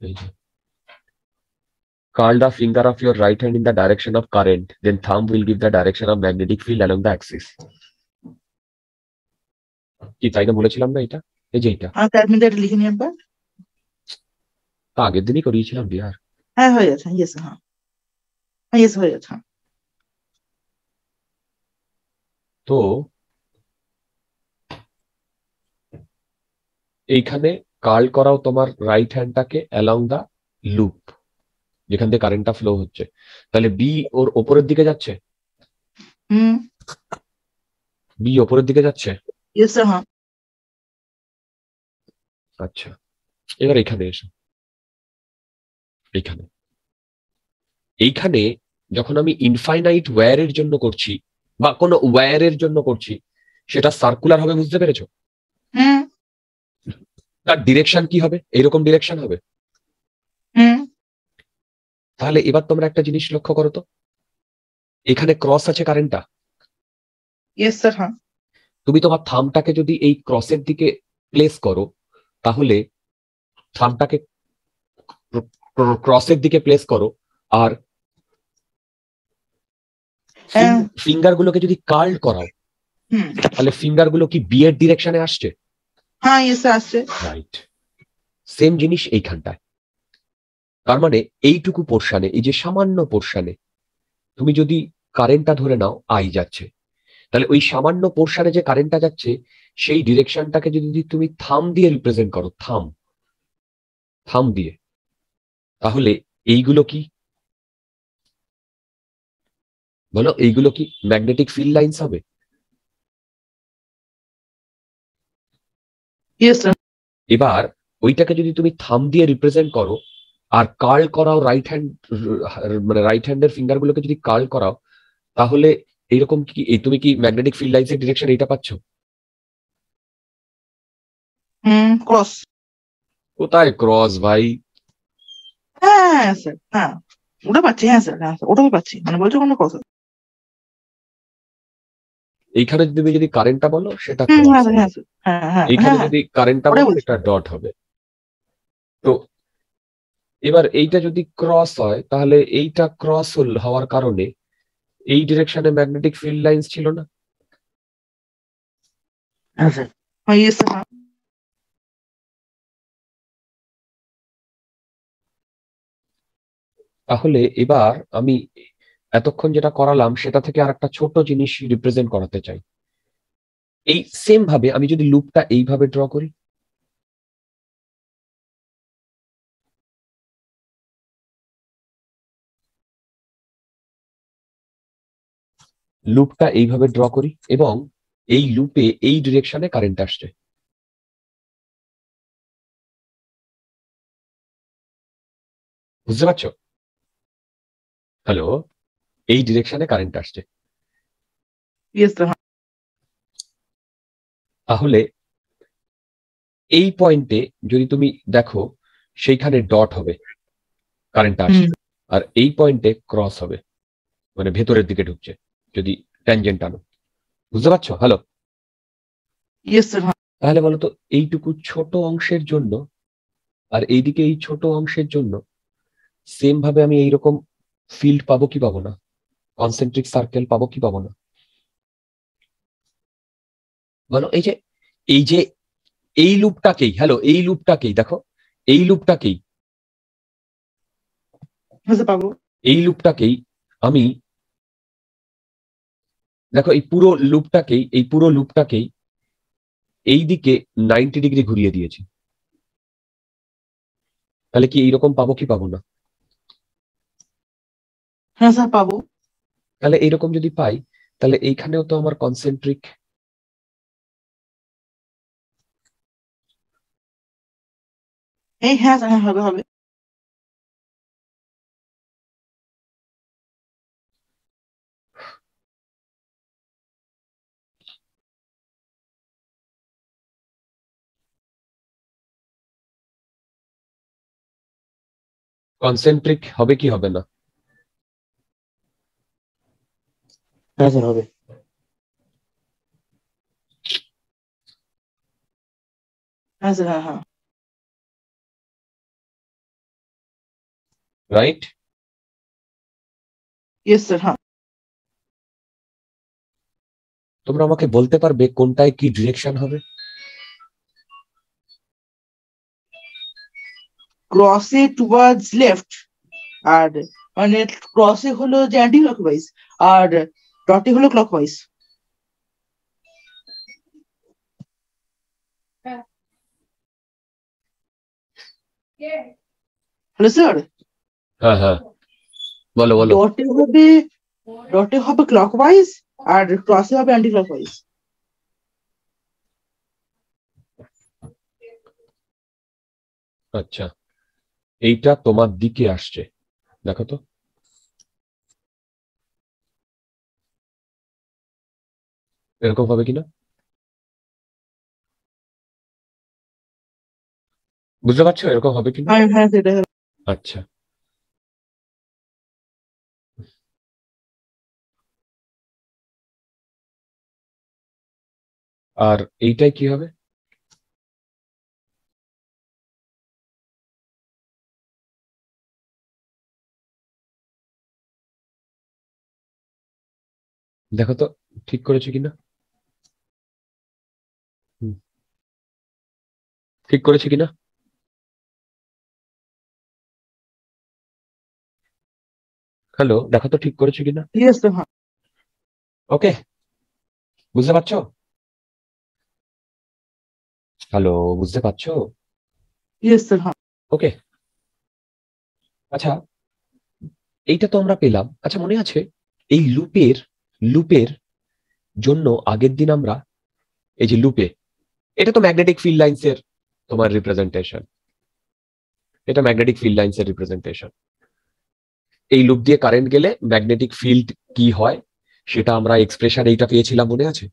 এই যে curl the finger of your right hand in the direction of current, then thumb will give the direction of magnetic field along the axis. কি তাই না বলেছিলাম না এটা? এই যে এটা আর 1 মিনিট এটা লিখে নিই একবার। তা আগের দিনই করিয়েছিলাম ডিয়ার। হ্যাঁ হয়ে গেছে, ইয়েস হ্যাঁ, হ্যাঁ ইয়েস হয়ে গেছে, হ্যাঁ। তো এইখানে কার্ল করাও তোমার রাইট হ্যান্ডটাকে অ্যালং দা লুপ যেখান থেকে কারেন্টটা ফ্লো হচ্ছে, তাহলে বি ওর ওপরের দিকে যাচ্ছে, হুম, বি ওপরের দিকে যাচ্ছে। ইয়েস স্যার, হ্যাঁ আচ্ছা, এবার এখানে এসো, এইখানে এইখানে যখন আমি ইনফাইনাইট ওয়্যারের জন্য করছি বা কোনো ওয়্যারের জন্য করছি, সেটা সার্কুলার হবে, বুঝতে পেরেছো? হুম, তার ডিরেকশন কি হবে? এরকম ডিরেকশন হবে। হুম, তাহলে এবার তোমরা একটা জিনিস লক্ষ্য করো তো, এখানে ক্রস আছে কারেন্টটা, ইয়েস স্যার, হ্যাঁ তুমি তোমার থামটাকে যদি এই ক্রসের দিকে প্লেস করো, তাহলে থামটাকে ক্রসের দিকে প্লেস করো, আর হ্যাঁ, ফিঙ্গার গুলোকে যদি কার্ল করাও, হুম, তাহলে ফিঙ্গার গুলো কি বি এর ডিরেকশনে আসছে? হ্যাঁ ইয়েস স্যার আসছে। রাইট, সেম জিনিস এইখানটায়। তার মানে এইটুকু পোর্শনে, এই যে সামান্য পোর্শনে তুমি যদি কারেন্টটা ধরে নাও আই যাচ্ছে, তাহলে ওই সামান্য পোর্শনে যে কারেন্টটা যাচ্ছে সেই ডিরেকশনটাকে যদি তুমি থাম দিয়ে রিপ্রেজেন্ট করো, থাম, থাম দিয়ে, তাহলে এইগুলো কি বলো, এইগুলো কি ম্যাগনেটিক ফিল্ড লাইন্স হবে? Yes sir. এবার ওইটাকে যদি তুমি থাম দিয়ে রিপ্রেজেন্ট করো আর কার্ল করাও রাইট হ্যান্ড, মানে রাইট হ্যান্ডের ফিঙ্গার গুলোকে যদি কার্ল করাও, তাহলে এইরকম কি তুমি কি ম্যাগনেটিক ফিল্ড লাইন্স এর ডিরেকশন এটা পাচ্ছ? ক্রস। কোথায় ক্রস ভাই? হ্যাঁ স্যার, হ্যাঁ ওটা পাচ্ছি, হ্যাঁ স্যার, হ্যাঁ স্যার, ওটাও পাচ্ছি, মানে বলছো কোনো ক্রস। এইখানে তুমি যদি কারেন্টটা বলো সেটা হ্যাঁ ক্রস স্যার, হবে, হ্যাঁ স্যার, হ্যাঁ হ্যাঁ এইখানে হ্যাঁ হ্যাঁ, যদি কারেন্টটা ওটাই বলো বলছি। এটা ডট হবে। তো এবার এইটা যদি ক্রস হয় তাহলে এইটা ক্রস হওয়ার কারণে এই ডিরেকশনে ম্যাগনেটিক ফিল্ড লাইন্স ছিল না? হ্যাঁ স্যার, হ্যাঁ ইয়েস স্যার, হ্যাঁ। তাহলে এবার আমি এতক্ষণ যেটা করালাম সেটা থেকে আর একটা ছোট জিনিস রিপ্রেজেন্ট করাতে চাই। এই সেম ভাবে আমি যদি লুপটা এইভাবে ড্র করি, লুপটা এইভাবে ড্র করি এবং এই লুপে এই ডিরেকশনে কারেন্ট আসছে, বুঝতে পারছো? হ্যালো, এই ডিরেকশনে কারেন্ট আসছে। ইয়েস স্যার, হ্যাঁ। তাহলে এই পয়েন্টে যদি তুমি দেখো সেইখানে ডট হবে, কারেন্ট হুম, আসছে, আর এই পয়েন্টে ক্রস হবে, মানে ভেতরের দিকে ঢুকছে যদি ট্যানজেন্ট আনো, বুঝতে পারছো? হ্যালো, ইয়েস স্যার, হ্যাঁ। তাহলে বলতো এইটুকু ছোট অংশের জন্য আর এইদিকে এই ছোট অংশের জন্য সেম ভাবে আমি এইরকম ফিল্ড পাবো কি পাবো না? কনসেন্ট্রিক সার্কেল পাবো কি পাবো না বলো? এই যে এই যে এই লুপটাকেই, হ্যালো, এই লুপটাকেই দেখো, এই লুপটাকেই, হ্যাঁ স্যার, পাবো। এই লুপটাকেই আমি, দেখো এই পুরো লুপটাকেই, এই পুরো লুপটাকেই এই দিকে 90 ডিগ্রি ঘুরিয়ে দিয়েছি, তাহলে কি এইরকম পাবো কি পাবো না? হ্যাঁ স্যার, পাবো। তাহলে এইরকম যদি পাই তাহলে এইখানেও তো আমার কনসেন্ট্রিক, এই হ্যাঁ স্যার, হ্যাঁ হবে হবে। কনসেন্ট্রিক হবে কি হবে না? হ্যাঁ স্যার, হবে। হ্যাঁ স্যার, হ্যাঁ হ্যাঁ। রাইট? ইয়েস স্যার, হ্যাঁ। তোমরা আমাকে বলতে পারবে কোনটায় কি ডিরেকশন হবে? ক্রসে টুয়ার্ডস লেফট, আর মানে ক্রসে হলো যে অ্যান্টি ক্লকওয়াইজ, আর ডটে হলো ক্লকওয়াইজ। Hello sir. হ্যাঁ হ্যাঁ, বলো বলো। ডটে হবে, ডটে হবে ক্লকওয়াইজ, আর ক্রসে হবে অ্যান্টি ক্লকওয়াইজ। আচ্ছা, এইটা তোমার দিকে আসছে, দেখো তো এরকম হবে কিনা, বুঝতে পারছো এরকম হবে কিনা? হ্যাঁ হ্যাঁ, সেটা হবে। আচ্ছা, আর এইটাই কি হবে? দেখো তো ঠিক করেছে কিনা। হুম, ঠিক করেছে কিনা? হ্যালো, দেখো তো ঠিক করেছে কিনা। ইয়েস স্যার, হ্যাঁ। ওকে, বুঝতে পারছো? হ্যালো, বুঝতে পারছো? ইয়েস স্যার, হ্যাঁ। ওকে, আচ্ছা, এইটা তো আমরা পেলাম। আচ্ছা, মনে আছে এই লুপের জন্য আগের দিন আমরা এই যে লুপে, এটা তো ম্যাগনেটিক ফিল্ড লাইন্স এর তোমার রিপ্রেজেন্টেশন, এটা ম্যাগনেটিক ফিল্ড লাইন্স এর রিপ্রেজেন্টেশন। এই লুপ দিয়ে কারেন্ট গেলে ম্যাগনেটিক ফিল্ড কি হয় সেটা আমরা এক্সপ্রেশন এইটা পেয়েছিলাম, মনে আছে?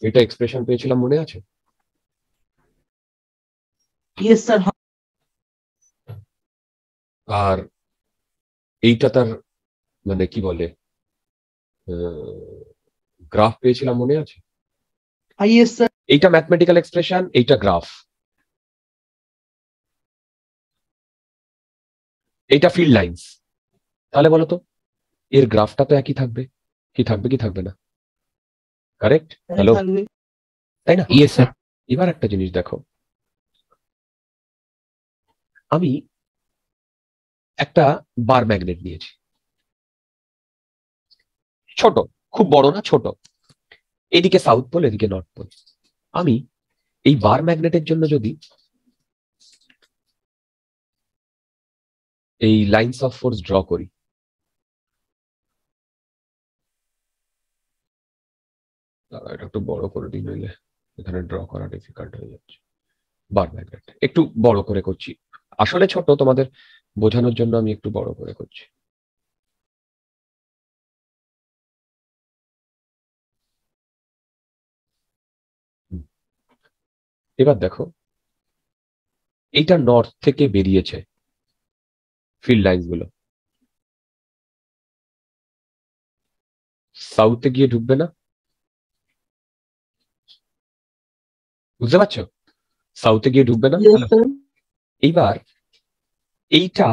এটা এক্সপ্রেশন পেয়েছিলাম, মনে আছে? Yes sir. আর এইটা তার মানে কি বলে গ্রাফ পেয়েছিলাম, মনে আছে? Yes sir. এইটা ম্যাথমেটিক্যাল এক্সপ্রেশন, এইটা গ্রাফ, এইটা ফিল্ড লাইন্স। তাহলে বলো তো এর গ্রাফটা তো একই থাকবে, কি থাকবে কি থাকবে না? কারেক্ট? হ্যালো, তাই না? Yes sir. এবার একটা জিনিস দেখো, আমি একটা বার ম্যাগনেট নিয়েছি, ছোট, খুব বড় না, ছোট, এদিকে সাউথ পোল এদিকে নর্থ পোল। আমি এই বার ম্যাগনেটের জন্য যদি এই লাইন্স অফ ফোর্স ড্র করি, এটা একটু বড় করে দিই, নইলে এখানে ড্র করা ডিফিকাল্ট হয়ে যাচ্ছে। বার ম্যাগনেট একটু বড় করে করছি, আসলে ছোট, তোমাদের বোঝানোর জন্য আমি একটু বড় করে করছি। এবার দেখো, এইটা নর্থ থেকে বেরিয়েছে ফিল্ড লাইন্স গুলো, সাউথে গিয়ে ঢুকবে না? বুঝতে পারছো? সাউথে গিয়ে ঢুকবে না? Yes sir. এইবার এইটা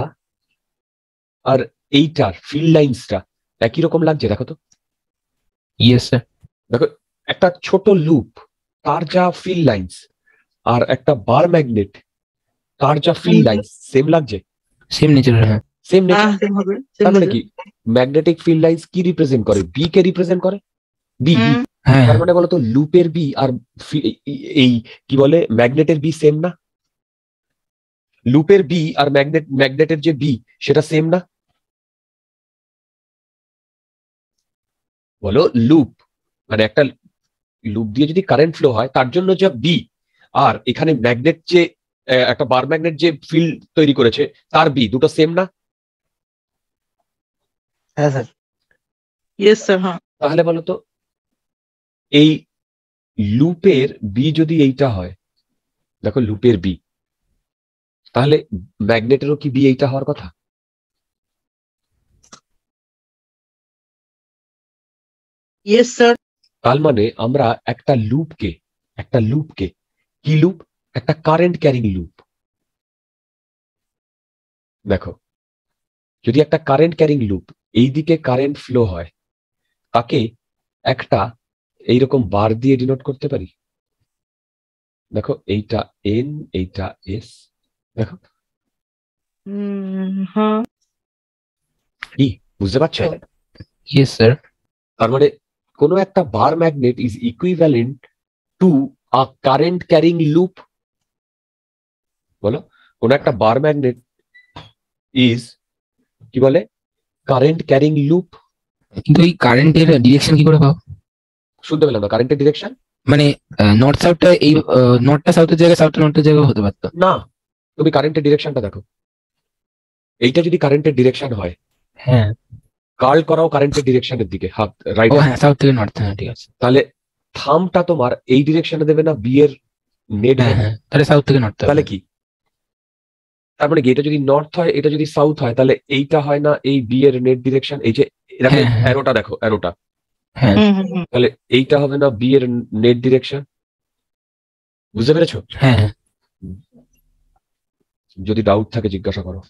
আর এইটার ফিল্ড লাইন্সটা একই রকম লাগছে, দেখো তো। Yes sir. দেখো, একটা ছোট লুপ তার যা ফিল্ড লাইন্স আর একটা বার ম্যাগনেট তার যা ফিল্ড লাইন্স সেম লাগছে, সেম নেচারের, হ্যাঁ। Same nature. সেম হবে। তার মানে কি ম্যাগনেটিক ফিল্ড লাইন্স কি রিপ্রেজেন্ট করে? বি কে রিপ্রেজেন্ট করে, বি। হ্যাঁ তার মানে বলতো লুপের বি আর এই কি বলে ম্যাগনেটের বি সেম না? লুপের বি আর ম্যাগনেটের যে বি সেটা সেম না? বলো, লুপ মানে একটা লুপ দিয়ে যদি কারেন্ট ফ্লো হয় তার জন্য যা বি, আর এখানে ম্যাগনেট যে একটা বার ম্যাগনেট যে ফিল্ড তৈরি করেছে তার বি, দুটো সেম না? হ্যাঁ স্যার। Yes sir. হ্যাঁ। তাহলে বলো তো এই লুপের বি যদি এইটা হয়, দেখো লুপের বি, তাহলে ম্যাগনেটেরও কি বি এইটা হওয়ার কথা? Yes sir. তার মানে আমরা একটা লুপকে কি লুপ? একটা কারেন্ট ক্যারিং লুপ। দেখো, যদি একটা কারেন্ট ক্যারিং লুপ এইদিকে কারেন্ট ফ্লো হয়, তাকে একটা এইরকম বার দিয়ে ডিনোট করতে পারি। দেখো, এইটা এন, এইটা এস, দেখো হ্যাঁ। কি বুঝতে পারছো? Yes sir. তার মানে কোনো একটা বার magnet is equivalent to a current carrying loop. বলো, কোন একটা বার ম্যাগনেট ইজ কি বলে? Current carrying loop. কিন্তু এই কারেন্টের ডিরেকশন কি করে পাবো? শুনতে পেলাম না, কারেন্টের ডিরেকশন মানে নর্থ সাউথটা, এই নর্থটা সাউথের জায়গায়, সাউথটা নর্থের জায়গায় হতে পারতো না। তুমি কারেন্টের ডিরেকশনটা দেখো, এইটা যদি কারেন্টের ডিরেকশন হয়, হ্যাঁ। কার্ল করাও কারেন্টের ডিরেকশনের দিকে, হাত রাইট। ও হ্যাঁ, সাউথ থেকে নর্থ, হ্যাঁ ঠিক আছে। তাহলে থামটা তোমার এই ডিরেকশনে দেবে না, বি এর নেট? হ্যাঁ হ্যাঁ, তাহলে সাউথ থেকে নর্থ। তাহলে কি তার মানে কি, এটা যদি নর্থ হয় এটা যদি সাউথ হয়, তাহলে এইটা হয় না এই বি এর নেট ডিরেকশন? এই যে দেখো অ্যারোটা, দেখো অ্যারোটা, হ্যাঁ তাহলে এইটা হবে না বি এর নেট ডিরেকশন? বুঝতে পেরেছো? হ্যাঁ। যদি ডাউট থাকে জিজ্ঞাসা করো।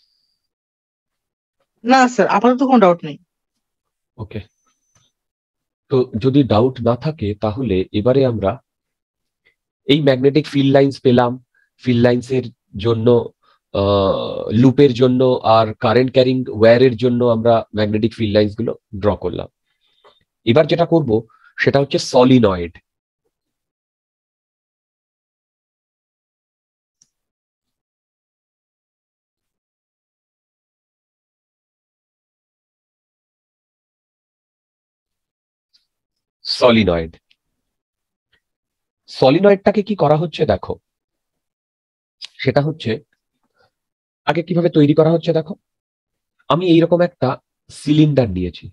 না স্যার, আপাতত কোনো ডাউট নেই। ওকে, তো যদি ডাউট না থাকে তাহলে এবারে আমরা এই ম্যাগনেটিক ফিল্ড লাইন্স পেলাম, ফিল্ড লাইন্সের জন্য লুপের জন্য আর কারেন্ট ক্যারিং ওয়্যারের জন্য আমরা ম্যাগনেটিক ফিল্ড লাইন্স গুলো ড্র করলাম। এবার যেটা করব সেটা হচ্ছে সলিনয়েড। সলিনয়েড সলিনয়েডটাকে কি করা হচ্ছে দেখো, সেটা হচ্ছে আগে কিভাবে তৈরি করা হচ্ছে দেখো। আমি এইরকম একটা সিলিন্ডার নিয়েছি,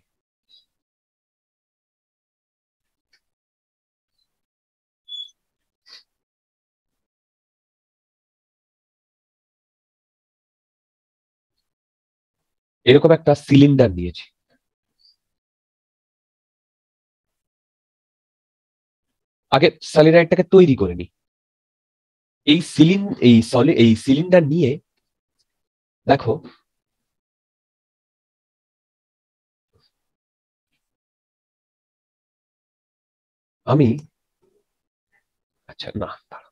এরকম একটা সিলিন্ডার নিয়েছি। আগে সলিনয়েডটাকে তৈরি করে নি। এই সিলিন্ডার নিয়ে দেখো আমি, আচ্ছা না দাঁড়াও।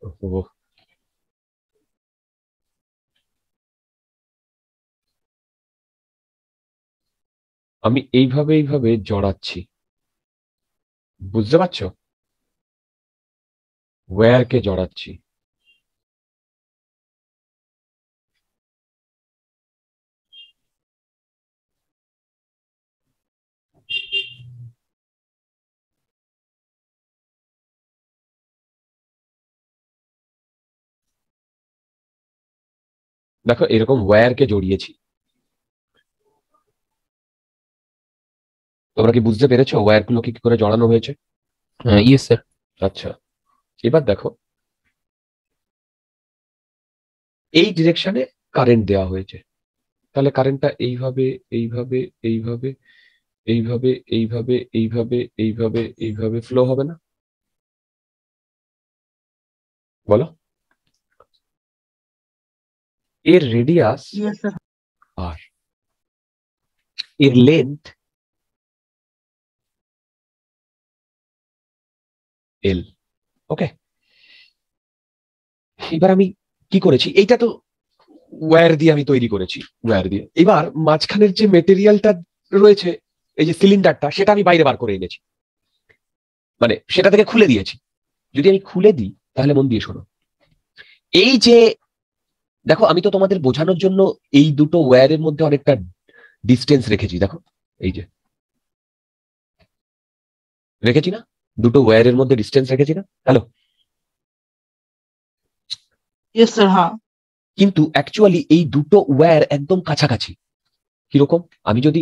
ওহো, আমি এইভাবে জড়াচ্ছি, বুঝতে পারছো? ওয়্যারকে জড়াচ্ছি। দেখো এরকম ওয়্যারকে জড়িয়েছি। তোমরা কি বুঝতে পেরেছো ওয়্যারগুলোকে কি করে জড়ানো হয়েছে? Yes sir. আচ্ছা, এবার দেখো এই ডিরেকশনে কারেন্ট দেওয়া হয়েছে, তাহলে কারেন্টটা এইভাবে এইভাবে এইভাবে এইভাবে এইভাবে এইভাবে এইভাবে এইভাবে ফ্লো হবে না? বলো। এর রেডিয়াস ইয়েস স্যার। আর এর লেন্থ এল। ওকে, এবার আমি কি করেছি, এইটা তো ওয়্যার দিয়ে আমি তৈরি করেছি, ওয়্যার দিয়ে। এবার মাঝখানের যে মেটেরিয়ালটা রয়েছে, এই যে সিলিন্ডারটা, সেটা আমি বাইরে বার করে এনেছি, মানে সেটা থেকে খুলে দিয়েছি। যদি আমি খুলে দিই তাহলে মন দিয়ে শোনো, এই যে দেখো আমি তো তোমাদের বোঝানোর জন্য এই দুটো ওয়্যারের মধ্যে অনেকটা ডিস্টেন্স রেখেছি, দেখো এই যে রেখেছি না, দুটো ওয়্যারের মধ্যে ডিস্টেন্স রেখেছি না? হ্যালো। Yes sir. হ্যাঁ। কিন্তু অ্যাকচুয়ালি এই দুটো ওয়্যার একদম কাছাকাছি। কিরকম আমি যদি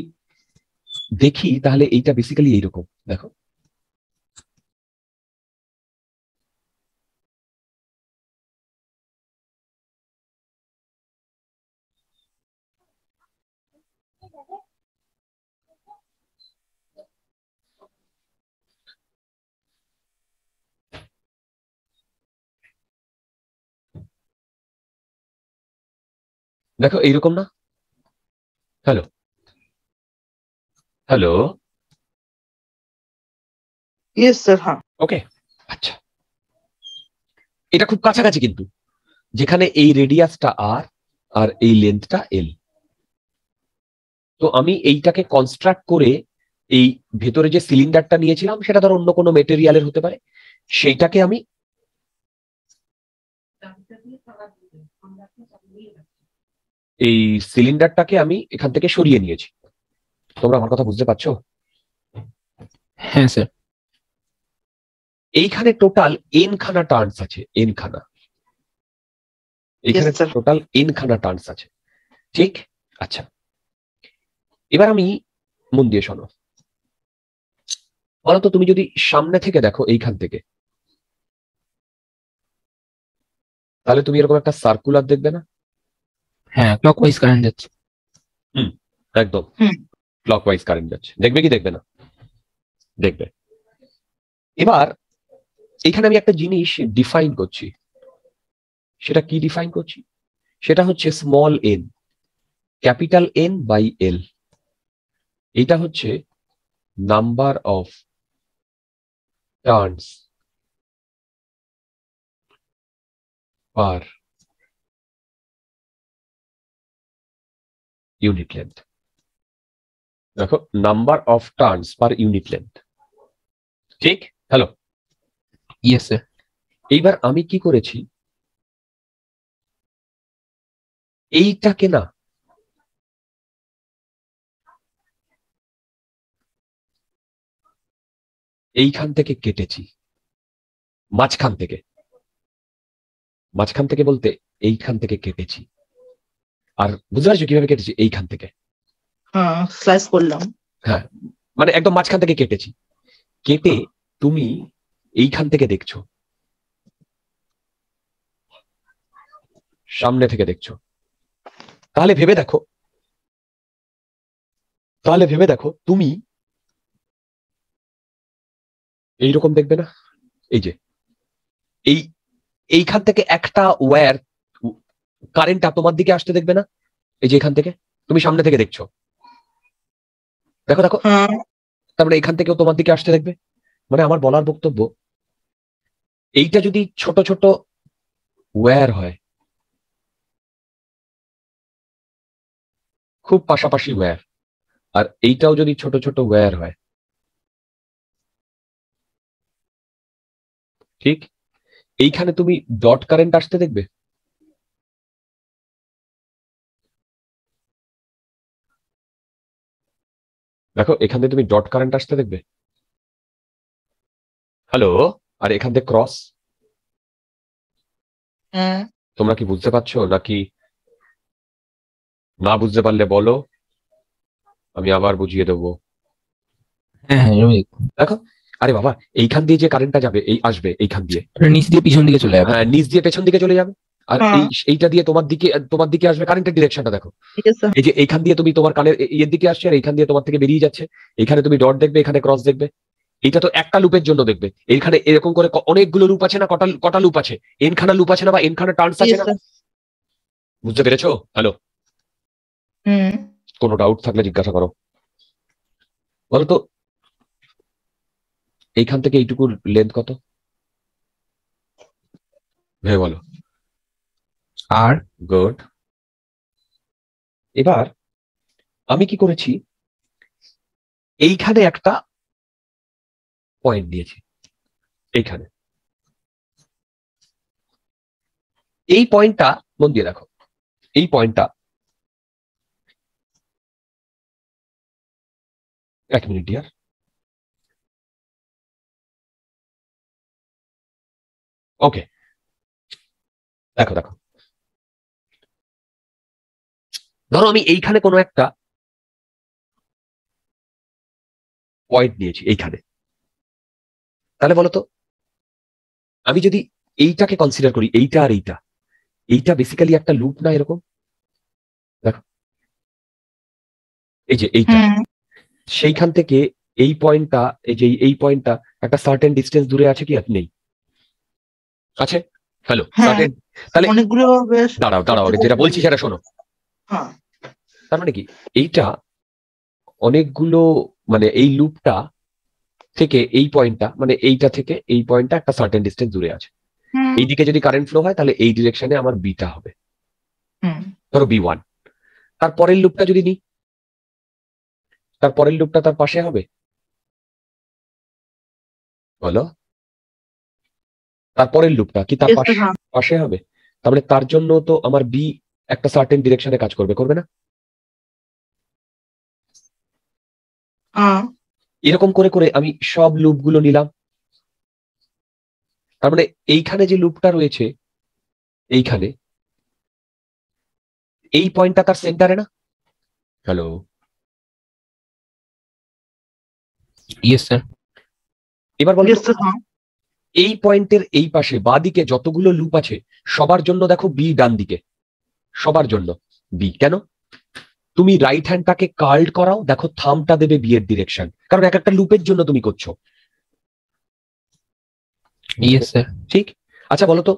দেখি তাহলে এইটা বেসিক্যালি এইরকম, দেখো দেখো এইরকম না? Hello, hello. Yes sir. হ্যাঁ। ওকে, আচ্ছা, এটা খুব কাছাকাছি কিন্তু, যেখানে এই রেডিয়াসটা আর আর এই লেন্থটা এল। তো আমি এইটাকে কনস্ট্রাক্ট করে এই ভেতরে যে সিলিন্ডারটা নিয়েছিলাম, সেটা ধর অন্য কোনো মেটেরিয়ালের হতে পারে, সেইটাকে আমি এই সিলিন্ডারটাকে আমি এখান থেকে সরিয়ে নিয়েছি। তোমরা আমার কথা বুঝতে পারছো? হ্যাঁ স্যার। এইখানে টোটাল এন খানা টার্নস আছে, এন খানা, এখানে Yes, sir. টোটাল এন খানা টার্নস আছে, ঠিক? আচ্ছা, এবার আমি মন দিয়ে শোনো, বলতো তুমি যদি সামনে থেকে দেখো এইখান থেকে, তাহলে তুমি এরকম একটা সার্কুলার দেখবে না? হ্যাঁ, ক্লকওয়াইজ কারেন্ট যাচ্ছে। একদম হুম। ক্লকওয়াইজ কারেন্ট যাচ্ছে, দেখবে কি দেখবে না? দেখবে। এবার এখানে আমি একটা জিনিস ডিফাইন করছি, সেটা কি ডিফাইন করছি? সেটা হচ্ছে small N, capital N by L. এটা হচ্ছে number of turns per unit length. দেখো, number of turns per unit length, ঠিক? Hello, yes sir. এইবার আমি কি করেছি, এইটাকে না এইখান থেকে কেটেছি, মাঝখান থেকে বলতে এইখান থেকে কেটেছি। আর বুঝতে পারছো কিভাবে কেটেছি? এইখান থেকে, হ্যাঁ, স্লাইস করলাম। হ্যাঁ, মানে একদম মাঝখান থেকে কেটেছি। কেটে তুমি এইখান থেকে দেখছো, সামনে থেকে দেখছো, তাহলে ভেবে দেখো তুমি এইরকম দেখবে না? এই যে এইখান থেকে একটা ওয়্যার কারেন্টটা তোমার দিকে আসতে দেখবে না? এই যে এখান থেকে তুমি সামনে থেকে দেখছো, দেখো হ্যাঁ, তার মানে এখান থেকেও তোমার দিকে আসতে দেখবে। মানে আমার বলার বক্তব্য, এইটা যদি ছোট ছোট ওয়্যার হয়, খুব পাশাপাশি ওয়্যার, আর এইটাও যদি ছোট ছোট ওয়্যার হয়, ঠিক, এইখানে তুমি ডট কারেন্ট আসতে দেখবে। দেখো, এখান থেকে তুমি ডট কারেন্ট আসতে দেখবে। হ্যালো, আর এখান থেকে ক্রস। হ্যাঁ, তোমরা কি বুঝতে পারছো নাকি? না বুঝতে পারলে বলো, আমি আবার বুঝিয়ে দেবো। হ্যাঁ হ্যাঁ, দেখো, আরে বাবা, এইখান দিয়ে যে কারেন্টটা যাবে, এই আসবে এইখান দিয়ে, নিচ দিয়ে পিছন দিকে চলে যাবে। হ্যাঁ, নিচ দিয়ে পেছন দিকে চলে যাবে। আর হ্যাঁ, এইটা দিয়ে তোমার দিকে আসবে। কারেন্টের ডিরেকশনটা দেখো, ঠিক আছে। এই যে এইখান দিয়ে তুমি তোমার কানের এর দিকে আসছে, আর এইখান দিয়ে তোমার থেকে বেরিয়ে যাচ্ছে। এখানে তুমি ডট দেখবে, এখানে ক্রস দেখবে। এটা তো একটা লুপের জন্য দেখবে। এখানে এরকম করে অনেকগুলো লুপ আছে না? কটা লুপ আছে? এনখানা লুপ আছে না, বা এনখানা টার্নস আছে ঠিক না? আছে। বুঝতে পেরেছো? হ্যালো, হুম, কোনো ডাউট থাকলে জিজ্ঞাসা করো। বলতো, এইখান থেকে এইটুকু লেন্থ কত? ভেবে বলো। আর গুড। এবার আমি কি করেছি, এইখানে একটা পয়েন্ট দিয়েছি, এইখানে। এই পয়েন্টটা মন দিয়ে দেখো, এই পয়েন্টটা, এক মিনিট ডিয়ার, ওকে, দেখো ধরো আমি এইখানে কোনো একটা পয়েন্ট নিয়েছি এইখানে। তাহলে বলতো, আমি যদি এইটাকে কনসিডার করি, এইটা আর এইটা বেসিক্যালি একটা লুপ না? এরকম দেখো, এই যে এইটা, হুম, সেইখান থেকে এই পয়েন্টটা, এই পয়েন্টটা একটা সার্টেন ডিস্টেন্স দূরে আছে কি? নেই? আছে। হ্যালো, হ্যাঁ, সার্টেন। তাহলে অনেকগুলো বেশ। দাঁড়াও, যেটা বলছি সেটা শোনো। হ্যাঁ, তার মানে কি, এইটা অনেকগুলো, মানে এই লুপটা থেকে এই পয়েন্টটা, মানে এইটা থেকে এই পয়েন্টটা একটা সার্টেন ডিস্টেন্স দূরে আছে। হুম, এইদিকে যদি কারেন্ট ফ্লো হয়, তাহলে এই ডিরেকশনে আমার বিটা হবে, হুম, ধরো B1। তারপরের লুপটা যদি নিই, তারপরের লুপটা তার পাশে হবে, বলো। তারপরের লুপটা কি তার ঠিক আছে, হ্যাঁ, পাশে হবে? তাহলে তার জন্য তো আমার বি একটা সার্টেন ডিরেকশনে কাজ করবে না? হ্যাঁ, এরকম করে করে আমি সব লুপগুলো নিলাম। তার মানে এইখানে যে লুপটা রয়েছে, এইখানে এই পয়েন্টটা তার সেন্টারে না? Hello, yes sir. এবার বলো ঠিক তো, আছে, হ্যাঁ, এই পয়েন্টের এই পাশে বাঁদিকে যতগুলো লুপ আছে, সবার জন্য দেখো বি ডান দিকে, সবার জন্য বি। কেন? তুমি রাইট হ্যান্ডটাকে কার্ল করাও, দেখো থামটা দেবে বি এর ডিরেকশন, কারণ এক একটা লুপের জন্য তুমি করছো। Yes sir. ঠিক। আচ্ছা বলো তো,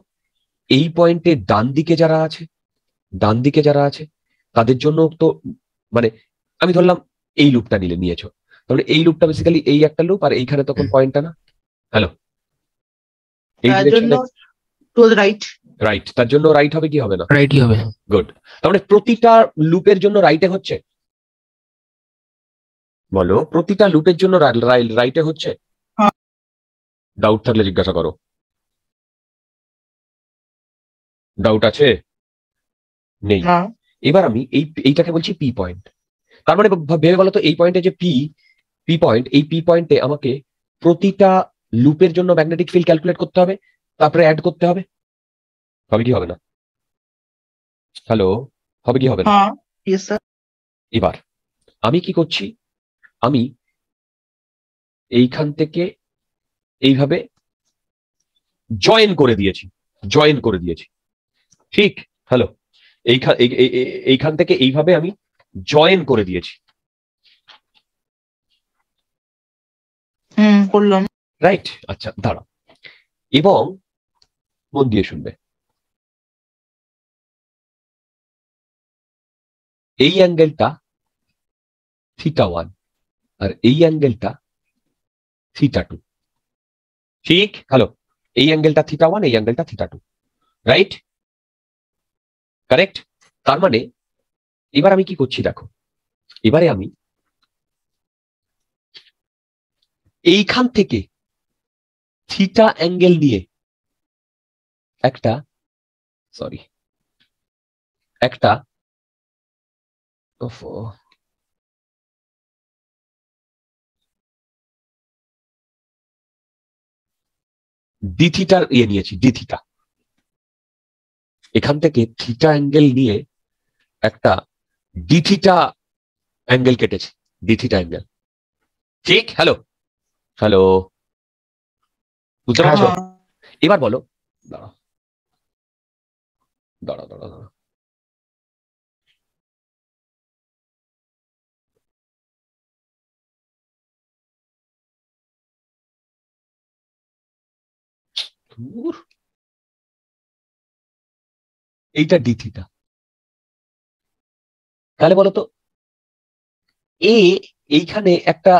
এই পয়েন্টে ডান দিকে যারা আছে তাদের জন্য তো, মানে আমি ধরলাম এই লুপটা নিয়েছো, তাহলে এই লুপটা বেসিক্যালি এই একটা লুপ, আর এইখানে তখন পয়েন্টটা না? হ্যালো, এই তার জন্য ডিরেকশনে, টু দ্য রাইট। রাইট, তার জন্য রাইট হবে কি হবে না? রাইটই হবে। গুড। তার মানে প্রতিটা লুপের জন্য রাইটে হচ্ছে, বলো প্রতিটা লুপের জন্য রাইটে হচ্ছে? হ্যাঁ। ডাউট থাকলে জিজ্ঞাসা করো। ডাউট আছে? নেই। না এবার আমি এইটাকে বলছি পি পয়েন্ট। তার মানে ভেবে বলো তো, এই পয়েন্টে যে পি পয়েন্ট, এই পি পয়েন্টে আমাকে প্রতিটা লুপের জন্য ম্যাগনেটিক ফিল্ড ক্যালকুলেট করতে হবে, তারপরে অ্যাড করতে হবে। হবে কি হবে না? হ্যালো, হবে কি হবে না? হ্যাঁ ইয়েস স্যার। এবার আমি কি করছি, আমি এইখান থেকে এইভাবে জয়েন করে দিয়েছি। ঠিক? হ্যালো, এইখান থেকে এইভাবে আমি জয়েন করে দিয়েছি, করলাম। রাইট? আচ্ছা দাঁড়া, এবং মন দিয়ে শুনবে, এই অ্যাঙ্গেলটা θ1 আর এই অ্যাঙ্গেলটা θ2। ঠিক? হ্যালো, এই অ্যাঙ্গেলটা θ1, এই অ্যাঙ্গেলটা θ2, রাইট? কারেক্ট? তার মানে এবার আমি কি করছি দেখো, এবারে আমি এইখান থেকে থিটা অ্যাঙ্গেল নিয়ে একটা ডি থিটার নিয়েছি, ডি থিটা। এখান থেকে থিটা অ্যাঙ্গেল নিয়ে একটা ডি থিটা অ্যাঙ্গেল কেটেছি, ডি থিটা অ্যাঙ্গেল। ঠিক? হ্যালো হ্যালো, বুঝতে পারছো? হ্যাঁ। এবার বলো, দাঁড়া দাঁড়া দাঁড়া দাঁড়া, ধুর, এইটা ডি থিটা। তাহলে বলো তো, এইখানে একটা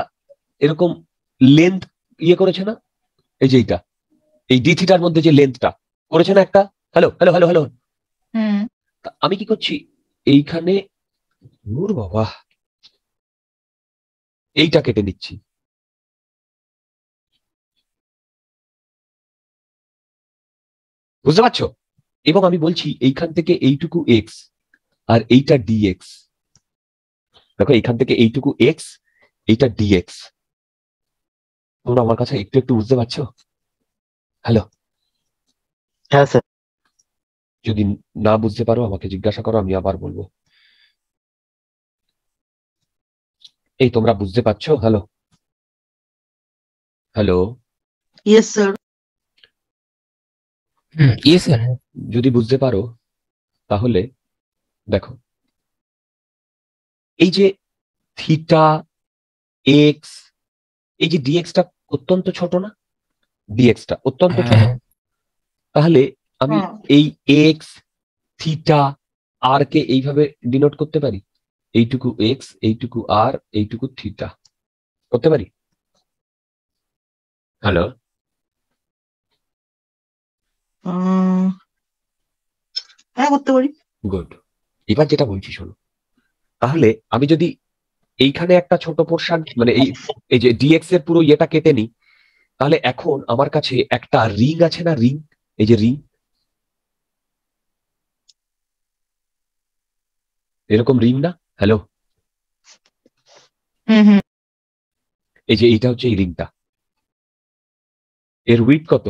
এরকম লেন্থ করেছে না? এই যে এইটা, এই ডি থিটার মধ্যে যে লেন্থটা করেছে না একটা? হ্যালো হ্যালো হ্যালো হ্যালো, আমি কি করছি এইখানে, ধুর বাবা, এইটা কেটে নিচ্ছি। বুঝতে পারছো? এবং আমি বলছি এইখান থেকে এইটুকু এক্স আর এইটা ডিএক্স। দেখো, এইখান থেকে এইটুকু এক্স, এইটা ডিএক্স। তোমরা আমার কাছে একটু একটু বুঝতে পারছো? হ্যালো, হ্যাঁ স্যার। যদি না বুঝতে পারো আমাকে জিজ্ঞাসা করো, আমি আবার বলবো। এই তোমরা বুঝতে পারছো? Hello hello, yes sir. Yes sir. যদি বুঝতে পারো তাহলে দেখো, এই যে থিটা এক্স, এই যে ডিএক্সটা অত্যন্ত ছোট না? ডিএক্সটা অত্যন্ত ছোট। তাহলে আমি হ্যাঁ। এই এক্স থিটা আর কে এইভাবে ডিনোট করতে পারি, এইটুকু এক্স, এইটুকু আর, এইটুকু থিটা করতে পারি। হ্যালো, হ্যাঁ করতে পারি। গুড। এবার যেটা বলছি শোনো, তাহলে আমি যদি এইখানে একটা ছোট পোর্শন, মানে এই যে ডিএক্স এর পুরো ইয়েটা কেটে নিই, তাহলে এখন আমার কাছে একটা রিং আছে না? রিং, এই যে রিং, এরকম রিং না? হ্যালো, এই যে এইটা হচ্ছে এই রিংটা, এর উইথ কত?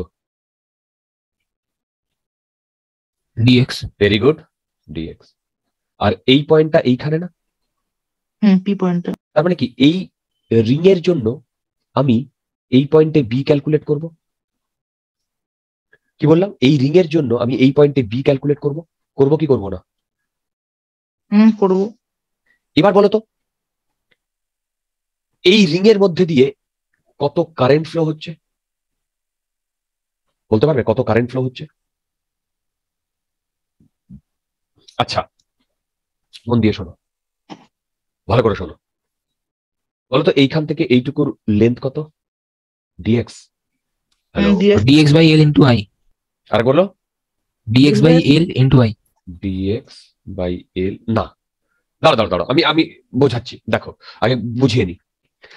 ডিএক্স। Very good, D X. আর এই পয়েন্টটা এইখানে না? পি পয়েন্টটা। তার মানে কি এই রিং এর জন্য আমি এই পয়েন্টে বি ক্যালকুলেট করব। কি বললাম? এই রিং এর জন্য আমি এই পয়েন্টে বি ক্যালকুলেট করব। করব কি করব না? করবো। এবার বলো তো, এই রিং এর মধ্যে দিয়ে কত কারেন্ট ফ্লো হচ্ছে? বলতে পারবে কত কারেন্ট ফ্লো হচ্ছে? আচ্ছা, মন দিয়ে শোনো, ভালো করে শোনো। বলতো এইখান থেকে এইটুকুর লেন্থ কত? D X. Hello, DX। D X by L into I. আর বলো, dx by l into i. dx by L না, দাঁড়াও আমি বোঝাচ্ছি, দেখো আগে বুঝিয়ে নি।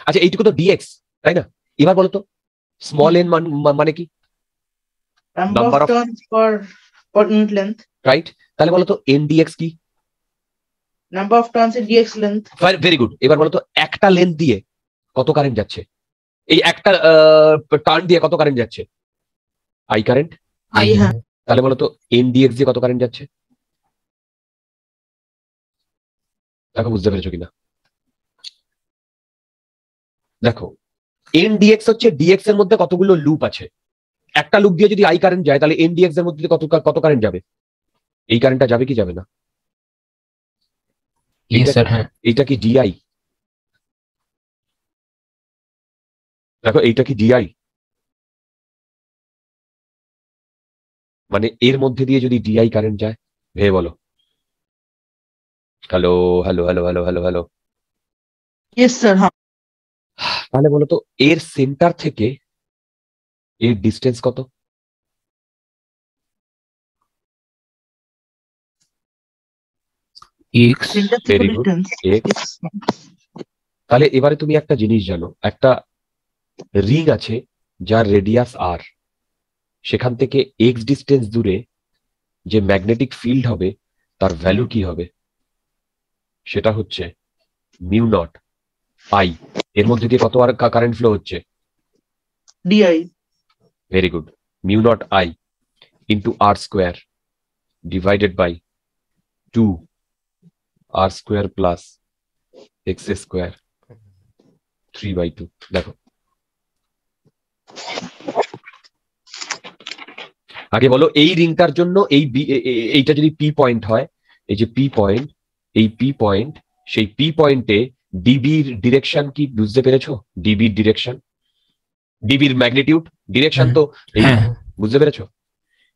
আচ্ছা এইটুকু তো ডিএক্স, তাই না? এবার বলো তো স্মল এন মানে কি? Number Number of of- turns per unit length. Right, তাহলে বলো তো এন ডিএক্স কি? Number of turns in dx length. Very good. এবার বলো তো একটা লেন্থ দিয়ে কত কারেন্ট যাচ্ছে? এই একটা টার্ন দিয়ে কত কারেন্ট যাচ্ছে? I current. I হ্যাঁ। তাহলে বলো তো এন ডিএক্স দিয়ে কত কারেন্ট যাচ্ছে? দেখো বুঝতে পেরেছো কিনা? দেখো এন ডিএক্স হচ্ছে ডিএক্স এর মধ্যে কতগুলো লুপ আছে। একটা লুপ দিয়ে যদি আই কারেন্ট যায় তাহলে এন ডিএক্স এর মধ্যে কত কারেন্ট যাবে? এই কারেন্টটা যাবে কি যাবে না? Yes sir, হ্যাঁ। এইটা কি ডিআই? দেখো এইটা কি ডিআই? মানে এর মধ্যে দিয়ে যদি ডিআই কারেন্ট যায়, ভেবে বলো। Hello hello hello hello hello hello Yes sir, হ্যাঁ। তাহলে বলো তো এর সেন্টার থেকে এর ডিস্টেন্স কত? x Center থেকে Very good. distance. X। তাহলে এবারে তুমি একটা জিনিস জানো, একটা রিং আছে যার রেডিয়াস আর, সেখান থেকে এক্স ডিস্টেন্স দূরে যে ম্যাগনেটিক ফিল্ড হবে তার ভ্যালু কি হবে? সেটা হচ্ছে মিউ নট আই। এর মধ্যে দিয়ে কত আর কারেন্ট ফ্লো হচ্ছে? di. Very good. Mu not I into R square divided by 2 R square plus X square 3/2। দেখো আগে বলো এই রিংটার জন্য এইটা যদি পি পয়েন্ট হয়, এই যে পি পয়েন্ট, এই পি পয়েন্ট, সেই পি পয়েন্টে ডিবির ডিরেকশন কি বুঝতে পেরেছো? ডিবির ডিরেকশন, ডিবির ম্যাগনিটিউড, ডিরেকশন তো এই, হ্যাঁ। বুঝতে পেরেছো?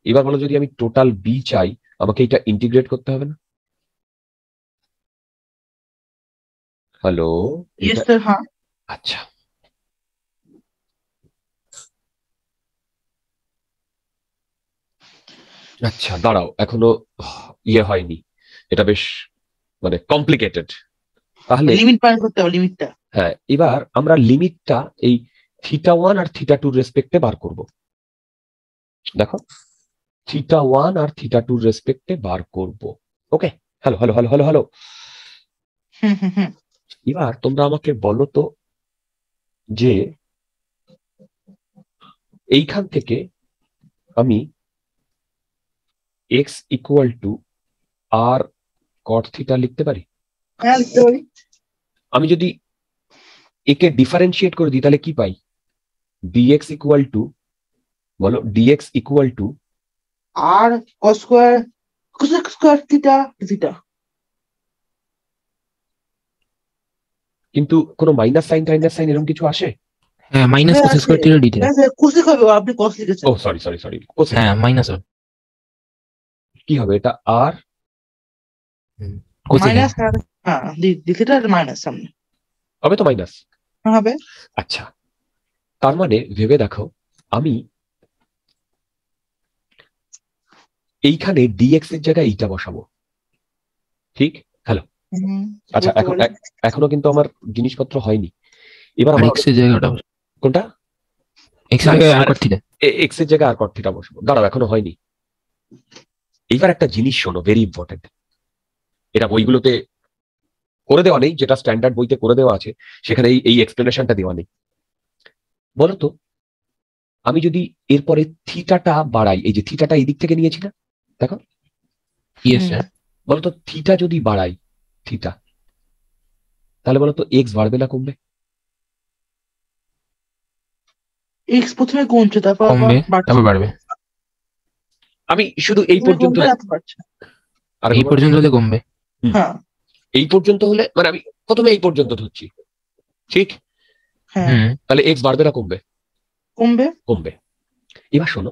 এবার বলো যদি আমি টোটাল বি চাই, আমাকে এটা ইন্টিগ্রেট করতে হবে না? হ্যালো, Yes sir, হ্যাঁ। আচ্ছা আচ্ছা দাঁড়াও, এখনো ইয়ে হয়নি, এটা বেশ মানে কমপ্লিকেটেড। তাহলে লিমিট পার করতে হবে, লিমিটটা। হ্যাঁ, এবার আমরা লিমিটটা এই θ1 আর θ2 রেসপেক্টে বার করব। দেখো θ1 আর θ2 রেসপেক্টে বার করব। Okay, hello hello hello hello hello hmm. এবার তোমরা আমাকে বলো তো যে এইখান থেকে আমি x equal to R cot theta লিখতে পারি? হ্যাঁ, লিখতে পারি। আমি যদি একে ডিফারেন্সিয়েট করে দিই তাহলে কি পাই? dx ইকুয়াল টু, বলো dx equal to R cos square theta theta. কিন্তু কোনো মাইনাস সাইন এরকম কিছু আসে? হ্যাঁ, মাইনাস হ্যাঁ, cos আছে। Square theta D theta. হ্যাঁ স্যার, কোসেক হবে, আপনি cos লিখেছেন। ও সরি হ্যাঁ, মাইনাস হবে। কি হবে এটা? আর কোসেক। মাইনাস, হ্যাঁ, থিটা মাইনাস সামনে হবে তো মাইনাস। হবে। আচ্ছা, তার মানে ভেবে দেখো আমি এইখানে ডিএক্স এর জায়গায় এইটা বসাবো, ঠিক? হ্যালো, আচ্ছা এখনো কিন্তু আমার জিনিসপত্র হয়নি। এবার আর আমার x এর জায়গাটা কোনটা? x এর জায়গায় আর cot থিটা। এক্স এর জায়গায় আর কট থিটা বসাবো। দাঁড়াও, এখনো হয়নি। এইবার একটা জিনিস শোনো, ভেরি ইম্পর্টেন্ট। এটা বইগুলোতে করে দেওয়া নেই, যেটা স্ট্যান্ডার্ড বইতে করে দেওয়া আছে সেখানে এই এক্সপ্লেনেশনটা দেওয়া নেই। বলতো আমি যদি এরপরে থিটাটা বাড়াই, এই যে থিটাটা এই দিক থেকে নিয়েছি না, দেখো ইয়েস স্যার। বলতো থিটা যদি বাড়াই, থিটা, তাহলে বলতো এক্স বাড়বে না কমবে? এক্স প্রথমে কমছে, তারপর কমবে, তারপর বাড়বে। আমি শুধু এই পর্যন্ত, আর এই পর্যন্ত হলে কমবে। হ্যাঁ এই পর্যন্ত হলে মানে আমি প্রথমে এই পর্যন্ত ধরছি, ঠিক? হ্যাঁ, তাহলে এক্স বাড়বে না কমবে? কমবে। কমবে। এবার শোনো,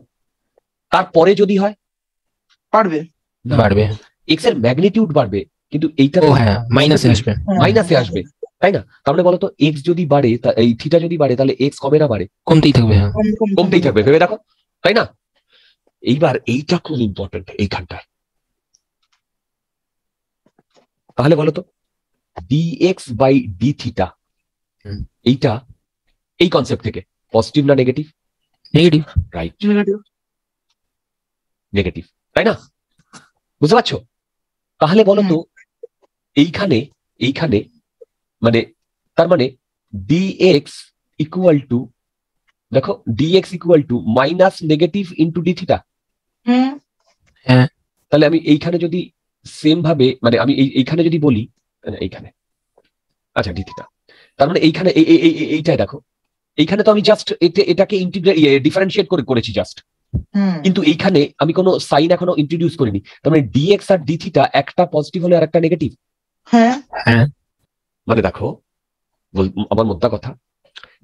তারপরে যদি হয় বাড়বে। বাড়বে। এক্স এর ম্যাগনিটিউড বাড়বে, কিন্তু এইটা ও হ্যাঁ, মাইনাসে আসবে। মাইনাসে আসবে, তাই না? তাহলে বলতো এক্স যদি বাড়ে, এই থিটা যদি বাড়ে, তাহলে এক্স কমে না বাড়ে? কমতেই থাকবে। হ্যাঁ, কমতেই থাকবে, ভেবে দেখো, তাই না? এইবার এইটা খুব ইম্পর্টেন্ট এইখানটায়। তাহলে বলো তো dx বাই ডি থিটা, হুম। এইটা এই কনসেপ্ট থেকে পজিটিভ না negative? Negative. Right, negative. Negative, তাই না? বুঝতে পারছো? তাহলে বলো তো এইখানে এইখানে মানে তার মানে dx ইকুয়াল টু, দেখো dx equal to minus negative into D theta. Hmm. হ্যাঁ। তাহলে আমি এইখানে যদি সেম ভাবে মানে আমি এইখানে যদি বলি এইখানে, আচ্ছা ডি থিটা, তার মানে এইখানে এইটাই দেখো, এইখানে তো আমি জাস্ট এটাকে ডিফারেন্সিয়েট করেছি জাস্ট, হুম। কিন্তু এইখানে আমি কোনো সাইন এখনো ইন্ট্রোডিউস করিনি। তার মানে ডিএক্স আর ডি থিটা একটা পজিটিভ হলে আর একটা নেগেটিভ। হ্যাঁ। হ্যাঁ। মানে দেখো আমার মোদ্দা কথা,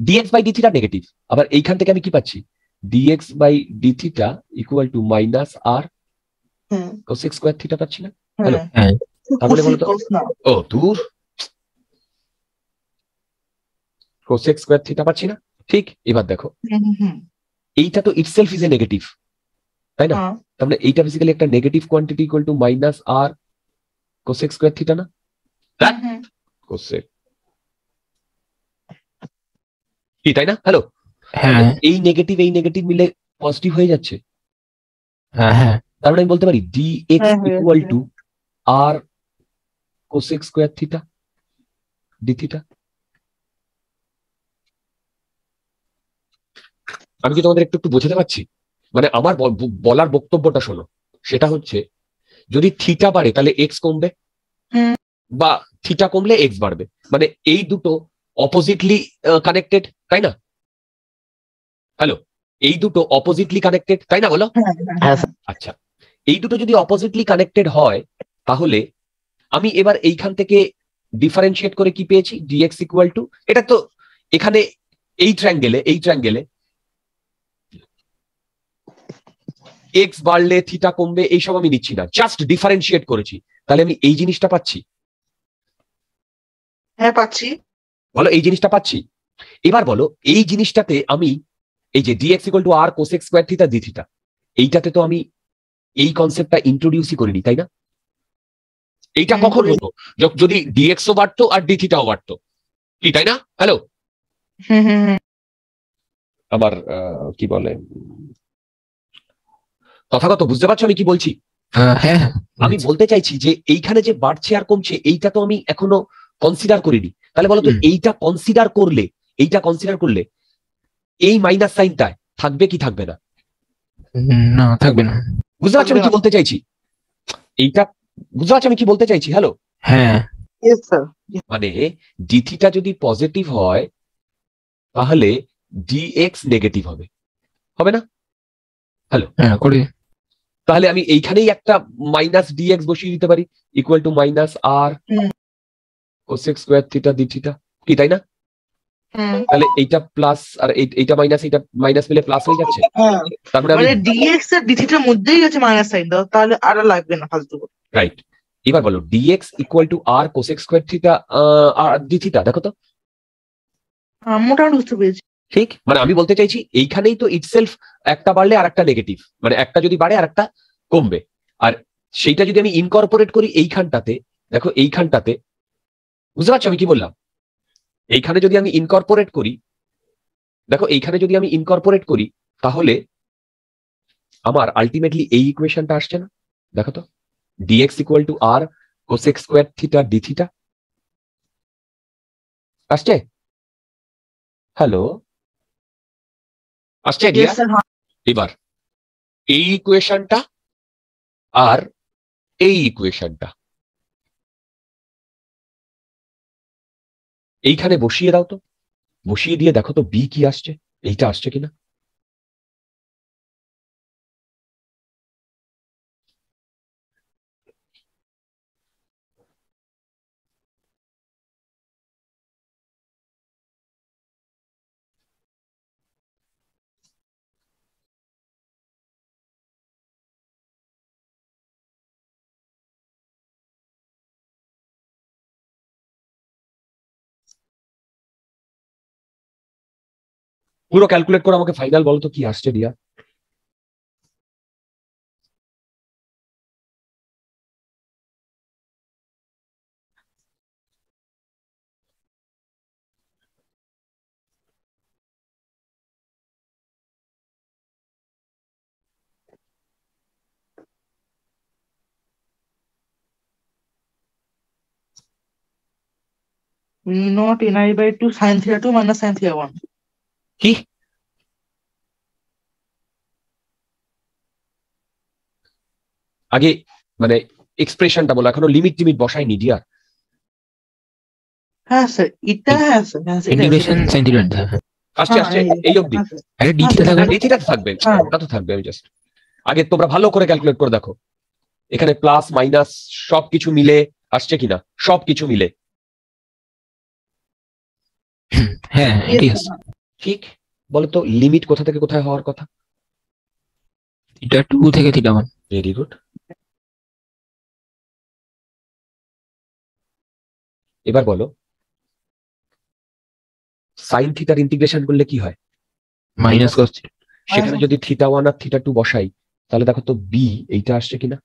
D X by D theta negative, আবার এইখান থেকে আমি কি পাচ্ছি, D X by D theta equal to minus আর হ্যাঁ। কোসেক স্কয়ার থিটা পাচ্ছি না? হ্যালো, হ্যাঁ। তাহলে বলো তো, cos না। ও দূর, কোসেক স্কয়ার থিটা পাচ্ছি না। ঠিক, এবার দেখো হুম। এইটা তো ইটসেলফ ইজ এ নেগেটিভ, তাই না? হ্যাঁ। তার মানে এইটা বেসিক্যালি একটা negative quantity equal to minus R cosec square theta না? হুম। কোসেক, কি তাই না? হ্যালো, হ্যাঁ। এই নেগেটিভ মিলে পজিটিভ হয়ে যাচ্ছে। হ্যাঁ। হ্যাঁ। তার মানে আমি বলতে পারি dx হ্যাঁ, হয়ে ইকুয়াল যাচ্ছে। To R cosec square theta D theta. আমি কি তোমাদের একটু একটু বোঝাতে পারছি? মানে আমার বলার বক্তব্যটা শোনো, সেটা হচ্ছে যদি থিটা বাড়ে তাহলে এক্স কমবে, হুম। বা থিটা কমলে এক্স বাড়বে, মানে এই দুটো অপোজিটলি কানেক্টেড, তাই না? হ্যালো, এই দুটো অপোজিটলি কানেক্টেড, তাই না বলো? হ্যাঁ, হ্যাঁ স্যার। আচ্ছা, এই দুটো যদি অপোজিটলি কানেক্টেড হয় তাহলে আমি এবার এইখান থেকে ডিফারেন্সিয়েট করে কি পেয়েছি, ডিএক্স ইকুয়াল টু, এটা তো এখানে এই ট্রায়াঙ্গেলে এক্স বাড়লে থিটা কমবে এইসব আমি নিচ্ছি না, জাস্ট ডিফারেন্সিয়েট করেছি, তাহলে আমি এই জিনিসটা পাচ্ছি। হ্যাঁ পাচ্ছি। বলো এই জিনিসটা পাচ্ছি। এবার বলো এই জিনিসটাতে আমি এই যে dx equal to R cosec square theta D theta, এইটাতে তো আমি এই কনসেপ্টটা ইন্ট্রোডিউসই করিনি, তাই না? এইটা কখন হতো, যদি ডিএক্সও বাড়তো আর ডি থিটাও বাড়তো, কি তাই না? হ্যালো, হুম। আমার কি বলে তথাগত বুঝতে পারছো আমি কি বলছি? হ্যাঁ। আমি বলতে চাইছি যে এইখানে যে বাড়ছে আর কমছে এইটা তো আমি এখনো কনসিডার করিনি। তাহলে বলো তো এইটা কনসিডার করলে এই মাইনাস সাইনটা থাকবে কি থাকবে না? না, থাকবে না। বুঝতে পারছো আমি কি বলতে চাইছি? এইটা বুঝতে পারছো আমি কি বলতে চাইছি? হ্যালো, হ্যাঁ। Yes sir. মানে ডি থিটা যদি পজিটিভ হয় তাহলে ডিএক্স নেগেটিভ হবে, হবে না? হ্যালো, হ্যাঁ করে। তাহলে আমি এইখানেই একটা মাইনাস ডিএক্স বসিয়ে দিতে পারি equal to minus R cosec square theta D theta, কি তাই না? তাহলে এইটা প্লাস আর এইটা মাইনাস মিলে প্লাস হয়ে যাচ্ছে। হ্যাঁ, তারপরে আমি মানে ডিএক্স আর ডিথিটার মধ্যেই আছে মাইনাস সাইন দাও, তাহলে আর লাগবে না ফালতু করে। রাইট, এবার বলো dx equal to R cosec square theta আর ডি থিটা, দেখো তো মোটামুটি বুঝতে পেরেছি। ঠিক, মানে আমি বলতে চাইছি এইখানেই তো ইটসেলফ একটা বাড়লে আর একটা নেগেটিভ, মানে একটা যদি বাড়ে আর একটা কমবে, আর সেইটা যদি আমি ইনকর্পোরেট করি এইখানটাতে, দেখো এইখানটাতে, বুঝতে পারছো আমি কি বললাম? এইখানে যদি আমি ইনকর্পোরেট করি, দেখো এইখানে যদি আমি ইনকর্পোরেট করি তাহলে আমার আলটিমেটলি এই ইকুয়েশনটা আসছে না? দেখো তো dx equal to R cosec square theta D theta আসছে? হ্যালো, আসছে Yes, আইডিয়া? sir, হ্যাঁ। এবার এই ইকুয়েশনটা আর এই ইকুয়েশনটা এইখানে বসিয়ে দাও তো, বসিয়ে দিয়ে দেখো তো বি কি আসছে, এইটা আসছে কিনা। পুরো ক্যালকুলেট করে আমাকে ফাইনাল বলো তো কি আসছে দিয়া। Not ni/2 sin θ2 minus sin θ1. কি আগে মানে এক্সপ্রেশনটা বলো, এখনো লিমিট টিমিট বসাইনি ডিয়ার। হ্যাঁ স্যার, এটা হ্যাঁ স্যার, হ্যাঁ স্যার, এটা ইন্টিগ্রেশন এটা সাইন থিটা। আসছে আসছে এই অবধি। হ্যাঁ স্যার, আরে ডি হ্যাঁ থিটা স্যার, থাকবে হ্যাঁ না? ডি থিটা থাকবে, হ্যাঁ ওটা তো থাকবে। আমি জাস্ট আগে তোমরা ভালো করে ক্যালকুলেট করে দেখো এখানে প্লাস মাইনাস সবকিছু মিলে আসছে কিনা, সবকিছু মিলে হ্যাঁ yes এটাই sir, আছে। ঠিক। বলতো লিমিট কোথা থেকে কোথায় হওয়ার কথা? থিটা 2 থেকে থিটা 1। Very good. এবার বলো সাইন থিটার ইন্টিগ্রেশন করলে কি হয়? Minus cos theta. সেখানে যদি θ1 আর θ2 বসাই তাহলে দেখো তো বি এইটা আসছে কিনা।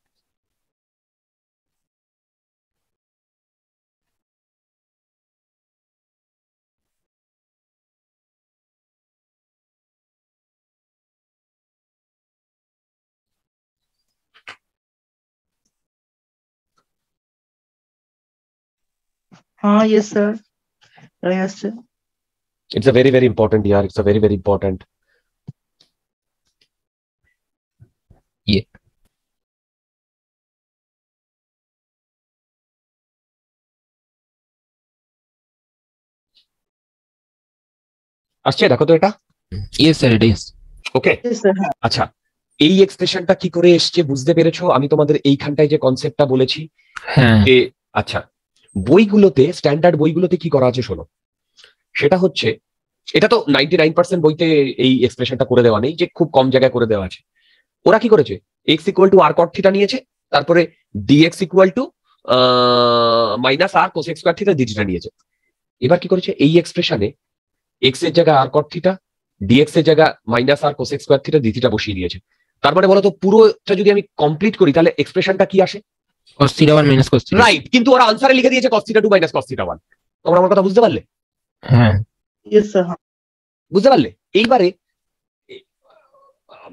হ্যাঁ yes sir, এটাই আসছে। It's a very very important year. It's a very very important. Yeah. আসছে দেখো তো এটা। ইয়েস স্যার এটাই আছে। ওকে yes sir, হ্যাঁ আচ্ছা, এই এক্সপ্রেশনটা কি করে এসছে বুঝতে পেরেছো? আমি তোমাদের এইখানটায় যে কনসেপ্টটা বলেছি হ্যাঁ যে আচ্ছা বইগুলোতে স্ট্যান্ডার্ড বইগুলোতে কি করা আছে শোনো। সেটা হচ্ছে এটা তো 99% বইতে এই এক্সপ্রেশনটা করে দেওয়া নেই, যে খুব কম জায়গায় করে দেওয়া আছে। ওরা কি করেছে, X equal to R cot theta নিয়েছে, তারপরে dx equal to minus R cosec square theta d theta নিয়েছে। এবার কি করেছে, এই এক্সপ্রেশনে এক্স এর জায়গায় আর কট থিটা, ডিএক্স এর জায়গা minus R cosec square theta ডিথিটা বসিয়ে দিয়েছে। তার মানে বলতো পুরোটা যদি আমি কমপ্লিট করি তাহলে এক্সপ্রেশনটা কি আসে? Cos theta 1 minus cos theta. Right, কিন্তু ওরা আনসারে লিখে দিয়েছে cos theta 2 minus cos theta 1। তোমরা আমার কথা বুঝতে পারলে? হ্যাঁ yes sir, হ্যাঁ বুঝতে পারলে? এইবারে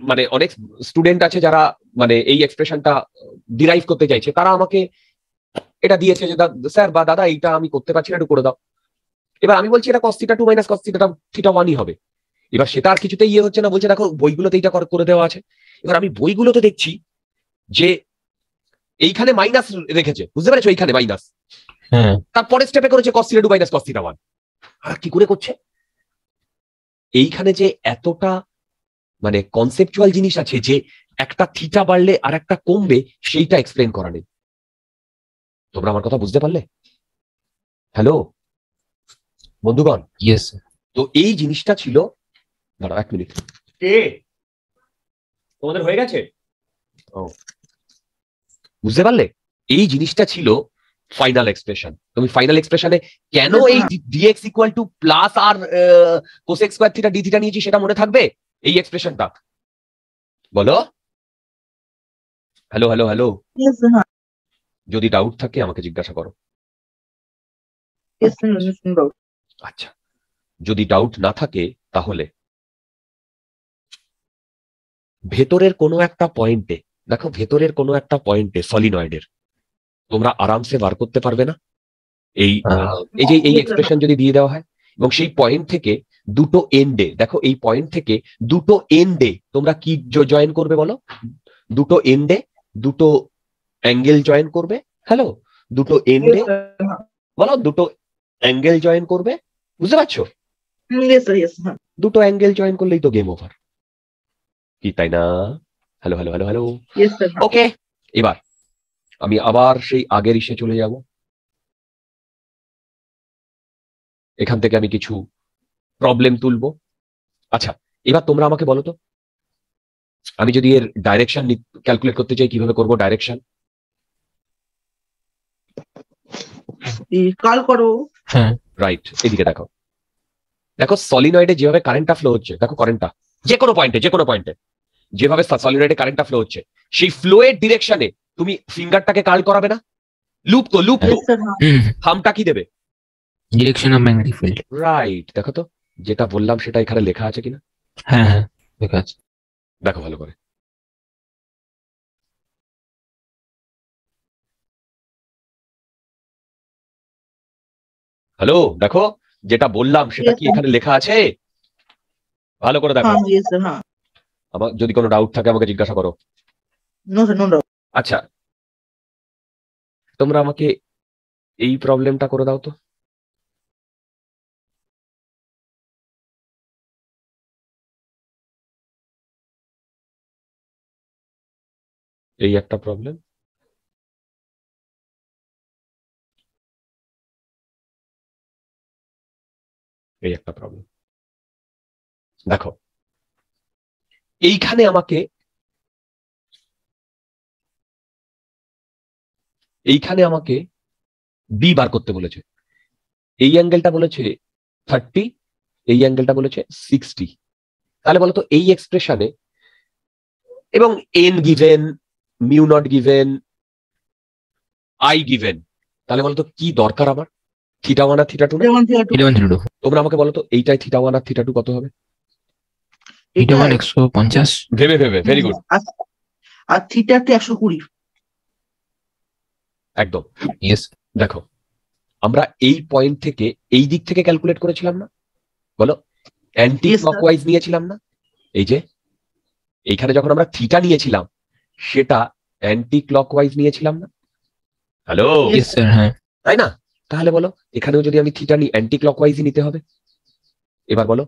মানে অনেক স্টুডেন্ট আছে যারা মানে এই এক্সপ্রেশনটা ডিরাইভ করতে চাইছে, তারা আমাকে এটা দিয়েছে যে স্যার বা দাদা এইটা আমি করতে পারছি না, একটু করে দাও। এবার আমি বলছি এটা cos theta 2 minus cos theta 1ই হবে। এবার সেটা আর কিছুতে ইয়ে হচ্ছে না, বলছে দেখো বইগুলোতে এটা করে দেওয়া আছে। এবার আমি বইগুলোতে দেখছি যে এইখানে মাইনাস রেখেছে, বুঝতে পেরেছো? এইখানে মাইনাস, হ্যাঁ তারপরে স্টেপে করেছে cos theta 2 minus cos theta 1। আর কি করে করছে? এইখানে যে এতটা মানে কনসেপচুয়াল জিনিস আছে যে একটা থিটা বাড়লে আর একটা কমবে, সেইটা এক্সপ্লেন করা নেই। তোমরা আমার কথা বুঝতে পারলে? হ্যালো বন্ধুগণ, ইয়েস তো এই জিনিসটা ছিল, দাঁড়াও এক মিনিট, কে তোমাদের হয়ে গেছে? ও বুঝতে পারলে? এই জিনিসটা ছিল ফাইনাল এক্সপ্রেশন। তুমি ফাইনাল এক্সপ্রেশনে কেন এই dx equal to plus R cosec square theta D theta নিয়েছি সেটা মনে থাকবে এই এক্সপ্রেশনটা? বলো hello hello hello. yes sir, হ্যাঁ যদি ডাউট থাকে আমাকে জিজ্ঞাসা করো। yes sir, yes sir, আচ্ছা, যদি ডাউট না থাকে তাহলে ভেতরের কোনো একটা পয়েন্টে, দেখো ভেতরের কোনো একটা পয়েন্টে সলিনয়েডের তোমরা আরামসে বার করতে পারবে না এই এই যে এই এক্সপ্রেশন যদি দিয়ে দেওয়া হয়, এবং সেই পয়েন্ট থেকে দুটো এন্ডে, দেখো এই পয়েন্ট থেকে দুটো এন্ডে তোমরা কি জয়েন করবে বলো? দুটো এন্ডে দুটো অ্যাঙ্গেল জয়েন করবে। হ্যালো, দুটো এন্ডে yes sir, হ্যাঁ বলো, দুটো অ্যাঙ্গেল জয়েন করবে। বুঝতে পারছো? yes sir, yes sir, হ্যাঁ দুটো অ্যাঙ্গেল জয়েন করলেই তো গেম ওভার, কি তাই না? Hello hello hello hello. yes sir, হ্যাঁ ওকে, এবার আমি আবার সেই আগের ইসে চলে যাব। এখান থেকে আমি কিছু প্রবলেম তুলবো। আচ্ছা, এবার তোমরা আমাকে বলো তো, আমি যদি এর ডাইরেকশন ক্যালকুলেট করতে চাই কিভাবে করব ডাইরেকশন? কাল করো। হ্যাঁ রাইট, এদিকে দেখো, দেখো সলিনয়েডে যেভাবে কারেন্টটা ফ্লো হচ্ছে, দেখো কারেন্টটা যে কোনো পয়েন্টে যেভাবে সলিনয়েডে কারেন্টটা ফ্লো হচ্ছে, সেই ফ্লো এর ডিরেকশনে তুমি ফিঙ্গারটাকে কার্ল করাবে না? লুপ তো, লুপ তো, yes sir, হ্যাঁ থামটা কি দেবে? Direction of magnetic field. Right, দেখো তো যেটা বললাম সেটা এখানে লেখা আছে কিনা, হ্যাঁ হ্যাঁ দেখা আছে। দেখো ভালো করে। হ্যালো, দেখো যেটা বললাম সেটা Yes, কি sir. এখানে লেখা আছে? ভালো করে দেখো। হ্যাঁ, yes, sir, হ্যাঁ। আমার যদি কোনো ডাউট থাকে আমাকে জিজ্ঞাসা করো। No, sir, no doubt. আচ্ছা, তোমরা আমাকে এই প্রবলেমটা করে দাও তো। এই একটা প্রবলেম, এই একটা প্রবলেম। দেখো এইখানে আমাকে বি বার করতে বলেছে। এই অ্যাঙ্গেলটা বলেছে 30, এই অ্যাঙ্গেলটা বলেছে 60। তাহলে বলতো এই এক্সপ্রেশনে এবং N given, mu naught given, I given, তাহলে বলতো কি দরকার আমার? থিটা ওয়ান আর থিটা টু না? Theta one, theta two. Theta one theta two. তোমরা আমাকে বলো তো এইটাই থিটা ওয়ান আর থিটা টু কত হবে? থিটা ওয়ান এটাই। 150। ভেবে ভেরি গুড, আর থিটা তে 120। একদম। ইয়েস। দেখো আমরা এই পয়েন্ট থেকে এই দিক থেকে ক্যালকুলেট করেছিলাম না? বলো, অ্যান্টি Yes, sir. ক্লকওয়াইজ নিয়েছিলাম না? এই যে এইখানে যখন আমরা থিটা নিয়েছিলাম সেটা অ্যান্টি ক্লকওয়াইজ নিয়েছিলাম না? হ্যালো, Yes, ইয়েস স্যার, হ্যাঁ। তাই না? তাহলে বলো এখানেও যদি আমি থিটা নিই অ্যান্টি ক্লকওয়াইজই নিতে হবে। এবার বলো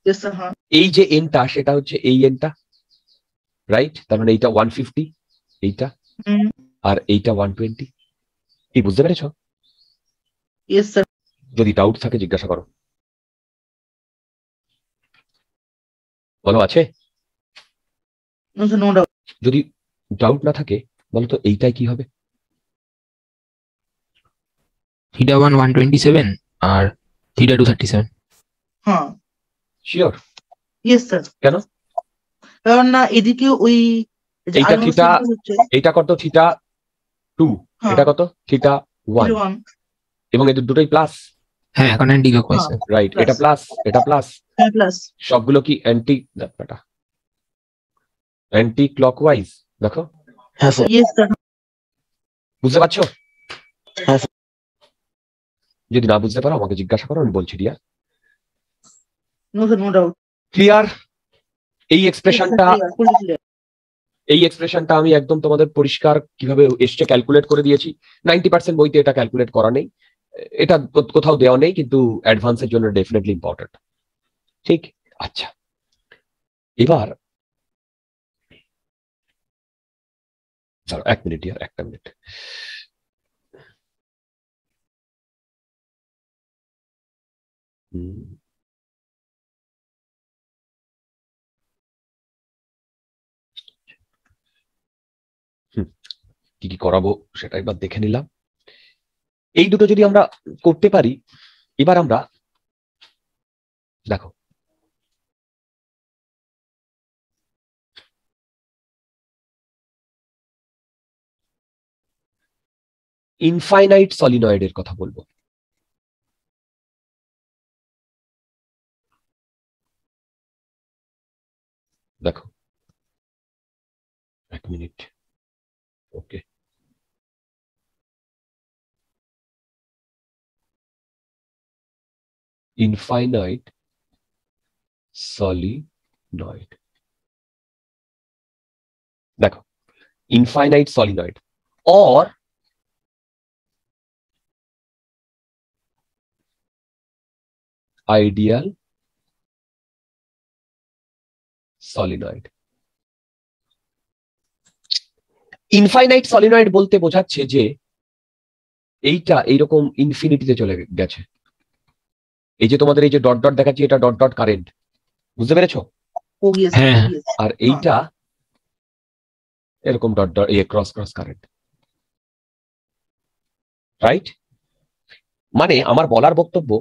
yes, sir, হ্যাঁ। এই যে এনটা সেটা হচ্ছে এই এনটা, রাইট? তার মানে এইটা 150, এইটা, হুম, আর এইটা 120। কি বুঝতে পেরেছো? yes, sir. যদি ডাউট থাকে জিজ্ঞাসা করো। বলো, আছে? No, sir, no doubt. যদি ডাউট না থাকে বলো তো এইটাই কি হবে? থিটা ওয়ান 127 আর থিটা টু 37। হ্যাঁ, শিওর? yes, sir. কেন? কারণ না এদিকে ওই যে এইটা আলোর থিটা, symbol হচ্ছে এইটা কত? থিটা 2, হ্যাঁ, এটা কত? থিটা 1, theta one, এবং এদের দুটোই প্লাস, হ্যাঁ, এখন অ্যান্টি ক্লকওয়াইজ। হ্যাঁ, রাইট? Plus. এটা প্লাস, এটা প্লাস, হ্যাঁ, plus. সবগুলো কি অ্যান্টি অ্যান্টি ক্লকওয়াইজ? দেখো হ্যাঁ স্যার। Yes, sir. বুঝতে পারছো? হ্যাঁ স্যার। যদি না বুঝতে পারো আমাকে জিজ্ঞাসা করো, আমি বলছি। Dear, No, sir, no doubt. Clear? এই Yes, sir, এক্সপ্রেশনটা, clear, fully clear. এই এক্সপ্রেশনটা আমি একদম তোমাদের পরিষ্কার কিভাবে এসছে ক্যালকুলেট করে দিয়েছি। 90% বইতে এটা ক্যালকুলেট করা নেই, এটা কোথাও দেওয়া নেই, কিন্তু অ্যাডভান্সের জন্য ডেফিনেটলি ইম্পর্টেন্ট। ঠিক? আচ্ছা, এবার এক মিনিট ইয়ার, একটা মিনিট। কি কি করাবো সেটা একবার দেখে নিলাম। এই দুটো যদি আমরা করতে পারি, এবার আমরা দেখো ইনফাইনাইট সলিনয়েডের কথা বলবো। দেখো এক মিনিট, ওকে। ইনফাইনাইট সলিনয়েড, দেখো infinite solenoid or ideal solenoid. Infinite solenoid বলতে বোঝাচ্ছে যে এইটা এইরকম ইনফিনিটিতে চলে গেছে। এই যে তোমাদের এই যে ডট ডট দেখাচ্ছি, এটা ডট ডট কারেন্ট, বুঝতে পেরেছো? Oh, yes, sir, হ্যাঁ। yes. আর এইটা এরকম dot dot cross cross current, right? মানে আমার বলার বক্তব্য,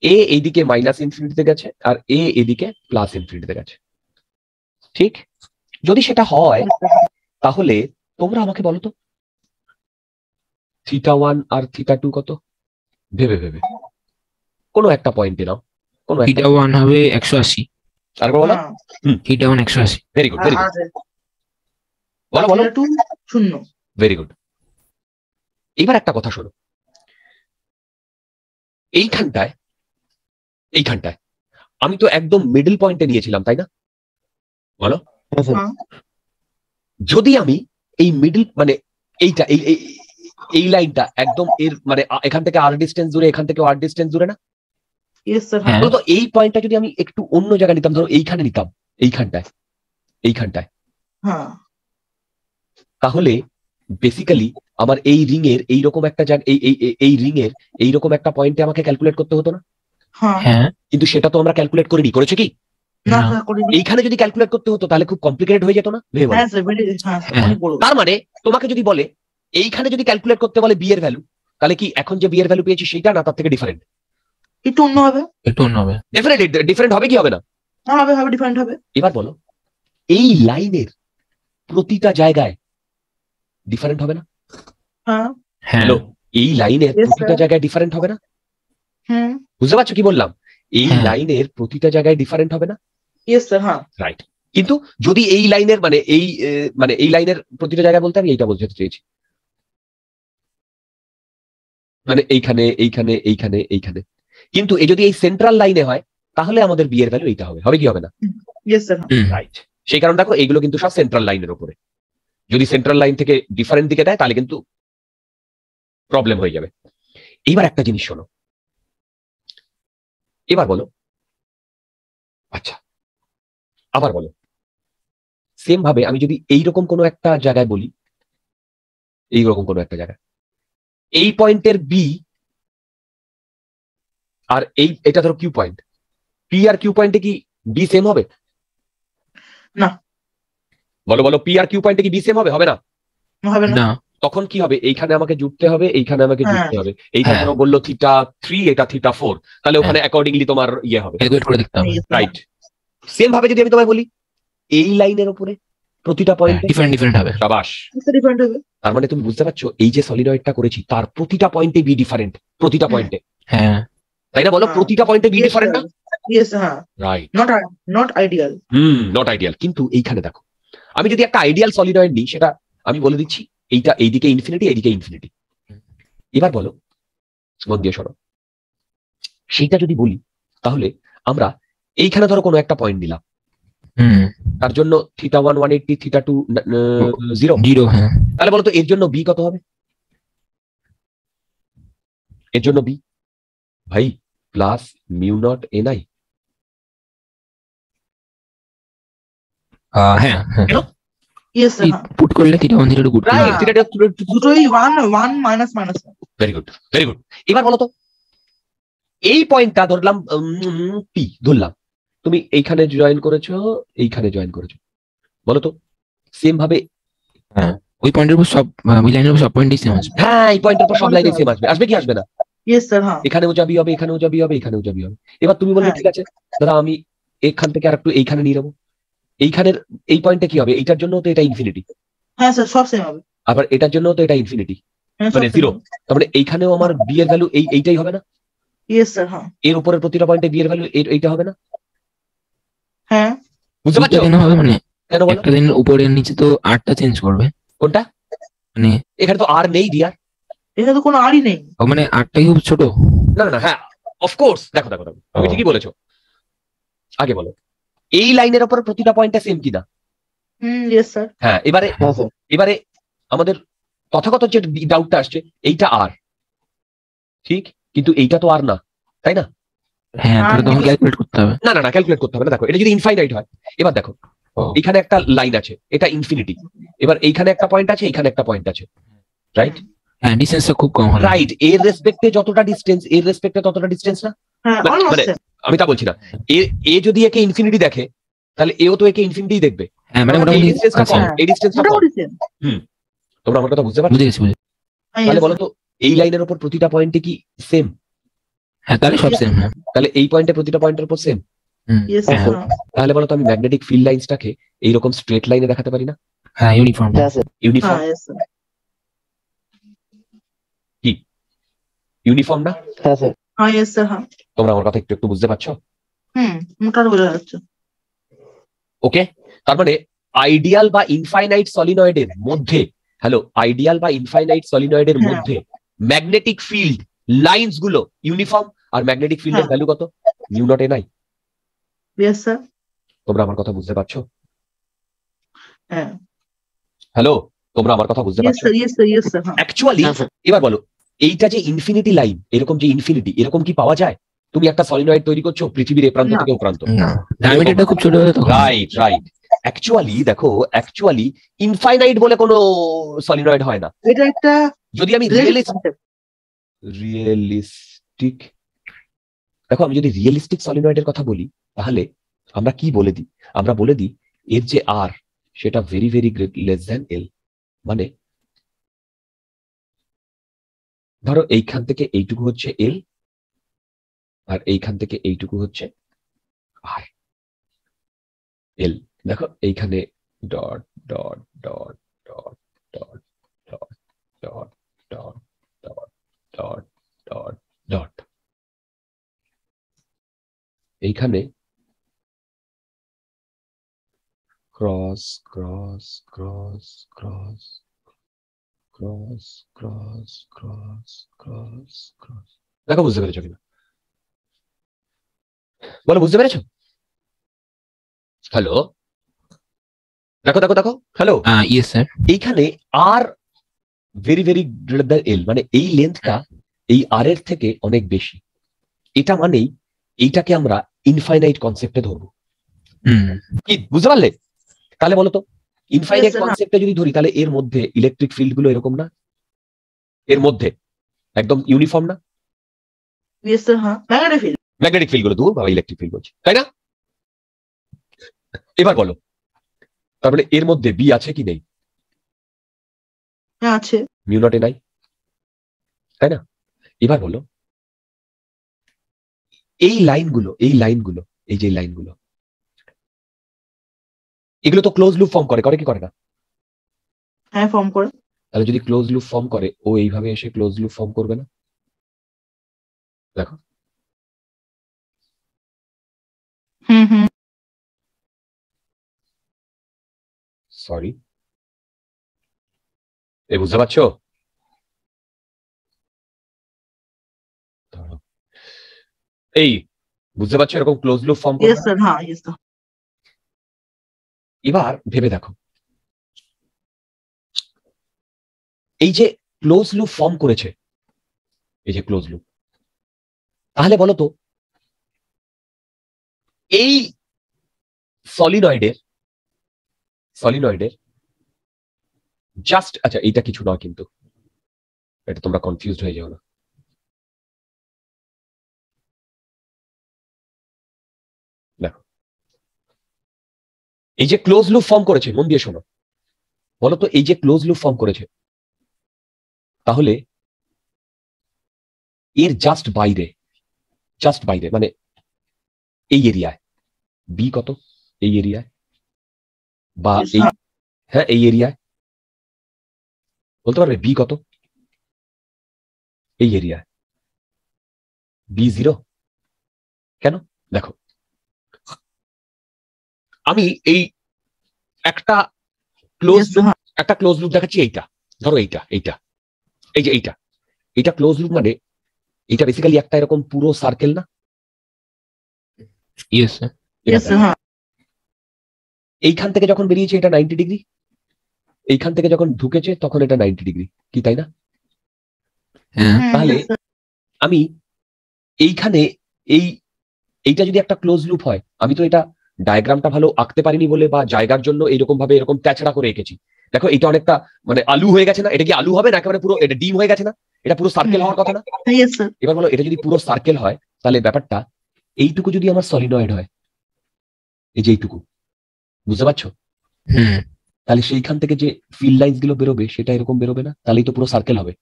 এ এইদিকে মাইনাস ইনফিনিটিতে গেছে আর এ এদিকে প্লাস ইনফিনিটিতে গেছে। ঠিক? যদি সেটা হয় Yes, sir. তাহলে তোমরা আমাকে বলো তো থিটা ওয়ান আর থিটা টু কত? ভেবে ভেবে কোনো একটা পয়েন্টে নাও, কোনো একটা। থিটা ওয়ান হবে 180। তারপর বলো। হ্যাঁ, theta one 180। Very good, very good, আর বলো বলো। theta two, 0. Very good. এবার একটা কথা শোনো, এইখানটায় আমি তো একদম মিডল পয়েন্টে নিয়েছিলাম, তাই না? বলো। হ্যাঁ স্যার। হ্যাঁ যদি আমি এই মিডল মানে এইটা এই এই- এই লাইনটা একদম এর মানে এখান থেকে আর ডিস্টেন্স দূরে, এখান থেকে আর ডিস্টেন্স দূরে না? Yes sir. হ্যাঁ। বলতো এই পয়েন্টটা যদি আমি একটু অন্য জায়গায় নিতাম, ধরো এইখানে নিতাম, এইখানটায়, হ্যাঁ তাহলে বেসিক্যালি আমার এই রিং এর এইরকম একটা জায়গা, এই রিং এর এইরকম একটা পয়েন্টে আমাকে ক্যালকুলেট করতে হতো না? হ্যাঁ হ্যাঁ কিন্তু সেটা তো আমরা ক্যালকুলেট করিনি, করেছে কি? না না। স্যার করিনি। এইখানে যদি ক্যালকুলেট করতে হতো তাহলে খুব কমপ্লিকেটেড হয়ে যেত না? ভেবে বলো। হ্যাঁ স্যার হ্যাঁ স্যার হ্যাঁ। অনেক বড়। তার মানে তোমাকে যদি বলে এইখানে যদি ক্যালকুলেট করতে বলে বি এর ভ্যালু, তাহলে কি এখন যে বি এর ভ্যালু পেয়েছি সেটা না তার থেকে ডিফারেন্ট? একটু অন্য হবে। একটু অন্য হবে। ডেফিনেটলি ডিফারেন্ট হবে, কি হবে না? হ্যাঁ হবে হবে ডিফারেন্ট হবে। এবার বলো এই লাইনের প্রতিটা জায়গায় ডিফারেন্ট হবে না? হ্যাঁ হ্যাঁ হ্যালো, এই লাইনের Yes, প্রতিটা sir. জায়গায় ডিফারেন্ট হবে না? হুম বুঝতে পারছো কি বললাম? এই হ্যাঁ। লাইনের প্রতিটা জায়গায় ডিফারেন্ট হবে না? Yes sir. হ্যাঁ রাইট। কিন্তু যদি এই লাইনের মানে এই লাইনের প্রতিটা জায়গায় বলতে আমি এইটা বলতে চেয়েছি, মানে এইখানে। কিন্তু এই যদি এই সেন্ট্রাল লাইনে হয় তাহলে আমাদের বি এর ভ্যালু এইটা হবে, হবে কি হবে না? Yes sir. হুম। রাইট। সেই কারণে দেখো এইগুলো কিন্তু সব সেন্ট্রাল লাইনের উপরে। যদি সেন্ট্রাল লাইন থেকে ডিফারেন্ট দিকে দেয় তাহলে কিন্তু প্রবলেম হয়ে যাবে। এইবার একটা জিনিস শোনো, এবার বলো, আচ্ছা আবার বলো, সেম ভাবে আমি যদি এইরকম কোনো একটা জায়গায় বলি, এইরকম কোনো একটা জায়গায় এই পয়েন্টের বি আর এটা ধরো Q point, P R Q পয়েন্টে কি বি সেম হবে? না। বলো পি আর কিউ পয়েন্টে কি বি সেম হবে? হবে না। হবে না। না। তখন কি হবে? এইখানে আমাকে জুড়তে হবে, এইখানে আমাকে হ্যাঁ। জুড়তে হবে। এইটা হ্যাঁ। ধরো বললো থিটা 3, এটা থিটা 4, তাহলে ওখানে অ্যাকর্ডিংলি তোমার ইয়ে হবে। ক্যালকুলেট করে দেখতে হবে। Yes, sir. রাইট। সেম ভাবে যদি আমি তোমায় বলি এই লাইনের উপরে প্রতিটা পয়েন্টে, ডিফারেন্ট হবে। সাবাস। ডিফারেন্ট হবে। তার মানে তুমি বুঝতে পারছো এই যে সলিনয়েডটা করেছি তার প্রতিটা পয়েন্টে বি ডিফারেন্ট, প্রতিটা পয়েন্টে, হ্যাঁ তাই না? বলো হ্যাঁ। প্রতিটা পয়েন্টে বি ডিফারেন্ট না? ইয়েস হ্যাঁ। Right. Not ideal. Not ideal. কিন্তু এইখানে দেখো আমি যদি একটা আইডিয়াল সলিনয়েড নিই, সেটা আমি বলে দিচ্ছি এইটা এইদিকে ইনফিনিটি, এইদিকে ইনফিনিটি। এবার বলো, মন দিয়ে শোনো, সেইটা যদি বলি তাহলে আমরা এইখানে ধরো কোনো একটা পয়েন্ট নিলাম, হুম তার জন্য থিটা 1 180, থিটা 2 0। 0 হ্যাঁ তাহলে বলো তো এর জন্য বি কত হবে? এর জন্য বি ভাই প্লাস মিউ নট এনআই। হ্যাঁ হ্যাঁ ইয়েস স্যার। পুট করলে থিটা 1 থিটা 2 গুড রাইট। হ্যাঁ। দুটোই 1 minus minus. Very good, very good. এবার বলো তো এই পয়েন্টটা ধরলাম পি ধরলাম, তুমি এইখানে জয়েন করেছো, এইখানে জয়েন করেছো, বলো তো সেম ভাবে ওই পয়েন্টের উপর সব ওই লাইনের উপর সব পয়েন্টই সেম আসবে। হ্যাঁ এই পয়েন্টের উপর সব লাইনে সেম আসবে, আসবে কি আসবে না? Yes sir. হ্যাঁ এখানেও যাবি হবে, এখানেও যাবি হবে, এখানেও যাবি হবে। এবার তুমি বলবে হ্যাঁ। ঠিক আছে দাদা আমি এখান থেকে আর একটু এইখানে নিয়ে নেবো, এইখানের এই পয়েন্টে কি হবে? এইটার জন্য তো এটা ইনফিনিটি, হ্যাঁ স্যার সব সেম হবে। আবার এটার জন্য তো এটা ইনফিনিটি, হ্যাঁ মানে 0। তার মানে এইখানেও আমার বি এর ভ্যালু এইটাই হবে না? Yes sir. হ্যাঁ এর উপরের প্রতিটা পয়েন্টে বি এর ভ্যালু এইটা হবে না? হ্যাঁ বুঝতে পারছো কেন হবে মানে কেন বলো? একটা লাইনের উপরে নিচে তো আরটা চেঞ্জ করবে, কোনটা? মানে এখানে তো আর নেই ডিয়ার। এখানে তো কোনো আরই নেই। মানে আরটাই খুব ছোট। না না না, হ্যাঁ অফকোর্স। দেখো দেখো দেখো তুমি ঠিকই বলেছো। আগে বলো এই লাইনের উপর প্রতিটা পয়েন্টে সেম কিনা? Yes sir. হ্যাঁ এবারে হ্যাঁ স্যার। এবারে আমাদের তথাগত যে ডাউটটা আসছে, এইটা আর ঠিক, কিন্তু এইটা তো আর না, তাই না? হ্যাঁ তাহলে তখন ক্যালকুলেট করতে হবে। না না না, ক্যালকুলেট করতে হবে না। দেখো এটা যদি ইনফাইনাইট হয়, এবার দেখো এখানে একটা লাইন আছে, এটা ইনফিনিটি, এবার এইখানে একটা পয়েন্ট আছে, এইখানে একটা পয়েন্ট আছে, রাইট? হ্যাঁ ডিসটেন্সটা খুব কম হবে। রাইট। এর রেসপেক্টে যতটা ডিসটেন্স, এর রেসপেক্টে ততটা ডিসটেন্স না? হ্যাঁ মানে- অলমোস্ট মানে সেম। আমি তা বলছি না, এ যদি একে ইনফিনিটি দেখে তাহলে এও তো একে ইনফিনিটি দেখবে। হ্যাঁ মানে এই মোটামুটি ডিসটেন্সটা আচ্ছা, কম, এই ডিসটেন্সটা কম। মোটামুটি সেম। তোমরা আমার কথা বুঝতে পারছো? বুঝে গেছি বুঝে। তাহলে বলো তো এই লাইনের উপর প্রতিটা পয়েন্টে কি সেম? হ্যাঁ তাহলে সব সেম। হ্যাঁ তাহলে এই পয়েন্টে প্রতিটা পয়েন্টের উপর সেম। ইয়েস হ্যাঁ স্যার। তাহলে বলো তো আমি ম্যাগনেটিক ফিল্ড লাইন্সটাকে এইরকম স্ট্রেট লাইনে দেখাতে পারি না? হ্যাঁ ইউনিফর্ম। হ্যাঁ স্যার। ইউনিফর্ম, হ্যাঁ ইয়েস স্যার। ইউনিফর্ম না? হ্যাঁ স্যার। হ্যাঁ ইয়েস স্যার। হ্যাঁ তোমরা আমার কথা একটু একটু বুঝতে পারছো? মোটামুটি বোঝা যাচ্ছে। ওকে। তার মানে আইডিয়াল বা ইনফাইনাইট সলিনয়েডের মধ্যে, হ্যালো, আইডিয়াল বা ইনফাইনাইট সলিনয়েডের হ্যাঁ। মধ্যে ম্যাগনেটিক ফিল্ড লাইন্স গুলো ইউনিফর্ম, আর ম্যাগনেটিক ফিল্ডের ভ্যালু কত? Mu not an I. Yes sir. তোমরা আমার কথা বুঝতে পারছো? হ্যাঁ। হ্যালো, তোমরা আমার কথা বুঝতে ইয়েস পারছো? Sir, yes sir, yes sir. হ্যাঁ অ্যাকচুয়ালি হ্যাঁ স্যার। এবার বলো, এইটা যে ইনফিনিটি লাইন, এরকম যে ইনফিনিটি, এরকম কি পাওয়া যায়? তুমি একটা সলিনয়েড তৈরি করছো পৃথিবীর এ প্রান্ত না। থেকে ও প্রান্ত। না, ডায়ামিটারটা খুব ছোট হলে তখন রাইট রাইট। অ্যাকচুয়ালি দেখো, অ্যাকচুয়ালি ইনফাইনাইট বলে কোনো সলিনয়েড হয় না। এটা একটা যদি আমি relative concept। রিয়েলিস্টিক, দেখো আমি যদি রিয়েলিস্টিক সলিনয়েডের কথা বলি, তাহলে আমরা কি বলে দিই? আমরা বলে দিই এর যে আর, সেটা very very great less than L. মানে ধরো এইখান থেকে এইটুকু হচ্ছে এল, আর এইখান থেকে এইটুকু হচ্ছে আর। এল দেখো এইখানে dot dot dot dot dot dot dot dot dot dot dot dot, এইখানে cross cross cross cross cross cross cross cross cross. দেখো বুঝতে পেরেছো কিনা? বলো বুঝতে পেরেছো? হ্যালো, দেখো দেখো দেখো, হ্যালো। Yes sir. এইখানে আর very very greater than L, মানে এই লেন্থটা এই আর এর থেকে অনেক বেশি। এটা মানেই এইটাকে আমরা ইনফাইনাইট কনসেপ্টে ধরবো। কি বুঝতে পারলে? তাহলে বলো তো, ইনফাইনাইট Yes, sir. কনসেপ্টে যদি ধরি, তাহলে এর মধ্যে ইলেকট্রিক ফিল্ড গুলো এরকম না? এর মধ্যে একদম ইউনিফর্ম না? Yes sir. হ্যাঁ, ম্যাগনেটিক ফিল্ড। ম্যাগনেটিক ফিল্ড গুলো দূর বাবা, ইলেকট্রিক ফিল্ড বলছি, তাই না? এবার বলো, তারপরে এর মধ্যে বি আছে কি নেই? হ্যাঁ আছে। মিউ নট এ নাই, তাই না? এবার বলো, এই লাইনগুলো এই লাইনগুলো এই যে লাইনগুলো, এগুলো তো ক্লোজ লুপ ফর্ম করে, করে কি করে না? হ্যাঁ ফর্ম করে। তাহলে যদি ক্লোজ লুপ ফর্ম করে, ও এইভাবে এসে ক্লোজ লুপ ফর্ম করবে না? দেখো, হুম হুম। সরি, এ বুঝতে পারছো? দাঁড়াও। এই বুঝতে পারছো এরকম ক্লোজ লুপ ফর্ম ইয়েস করবে না? স্যার। হ্যাঁ ইয়েস স্যার। এবার ভেবে দেখো, এই যে ক্লোজ লুপ ফর্ম করেছে, এই যে ক্লোজ লুপ, তাহলে বলো তো এই সলিনয়েডের জাস্ট, আচ্ছা এইটা কিছু নয় কিন্তু, এটা তোমরা কনফিউজড হয়ে যাও না। দেখো, এই যে ক্লোজ লুপ ফর্ম করেছে, মন দিয়ে শোনো, বলো তো এই যে ক্লোজ লুপ ফর্ম করেছে, তাহলে এর জাস্ট বাইরে মানে এই এরিয়ায় বি কত? এই এরিয়ায় বা Yes, এই, sir. হ্যাঁ এই এরিয়ায় বলতে পারবে বি কত? এই এরিয়ায় বি 0। কেন? দেখো, আমি এই একটা ক্লোজ Yes, লুপ, sir. একটা ক্লোজ লুপ দেখাচ্ছি, এইটা ধরো, এইটা এই যে এইটা ক্লোজ লুপ, মানে এটা বেসিক্যালি একটা এরকম পুরো সার্কেল না? Yes sir. Yes, sir. হ্যাঁ। এইখান থেকে যখন বেরিয়েছে এটা 90 ডিগ্রি, এইখান থেকে যখন ঢুকেছে তখন এটা 90 ডিগ্রি, কি তাই না? হ্যাঁ। হুম, তাহলে yes, sir. আমি এইখানে এইটা যদি একটা ক্লোজ লুপ হয়, আমি তো এটা ডায়াগ্রামটা ভালো আঁকতে পারিনি বলে বা জায়গার জন্য এরকম ভাবে এরকম ট্যাচড়া করে এঁকেছি। দেখো এটা অনেকটা মানে আলু হয়ে গেছে না? এটা কি আলু হবে না একেবারে পুরো এটা ডিম হয়ে গেছে না? এটা পুরো সার্কেল হওয়ার কথা না? Yes, sir. এবার বলো, এটা যদি পুরো সার্কেল হয়, তাহলে ব্যাপারটা এইটুকু যদি আমার সলিনয়েড হয়, এই যে এইটুকু, বুঝতে পারছো? হুম। তাহলে সেইখান থেকে যে ফিল্ড লাইন্স গুলো বেরোবে, সেটা এরকম বেরোবে না? তাহলেই তো পুরো সার্কেল হবে।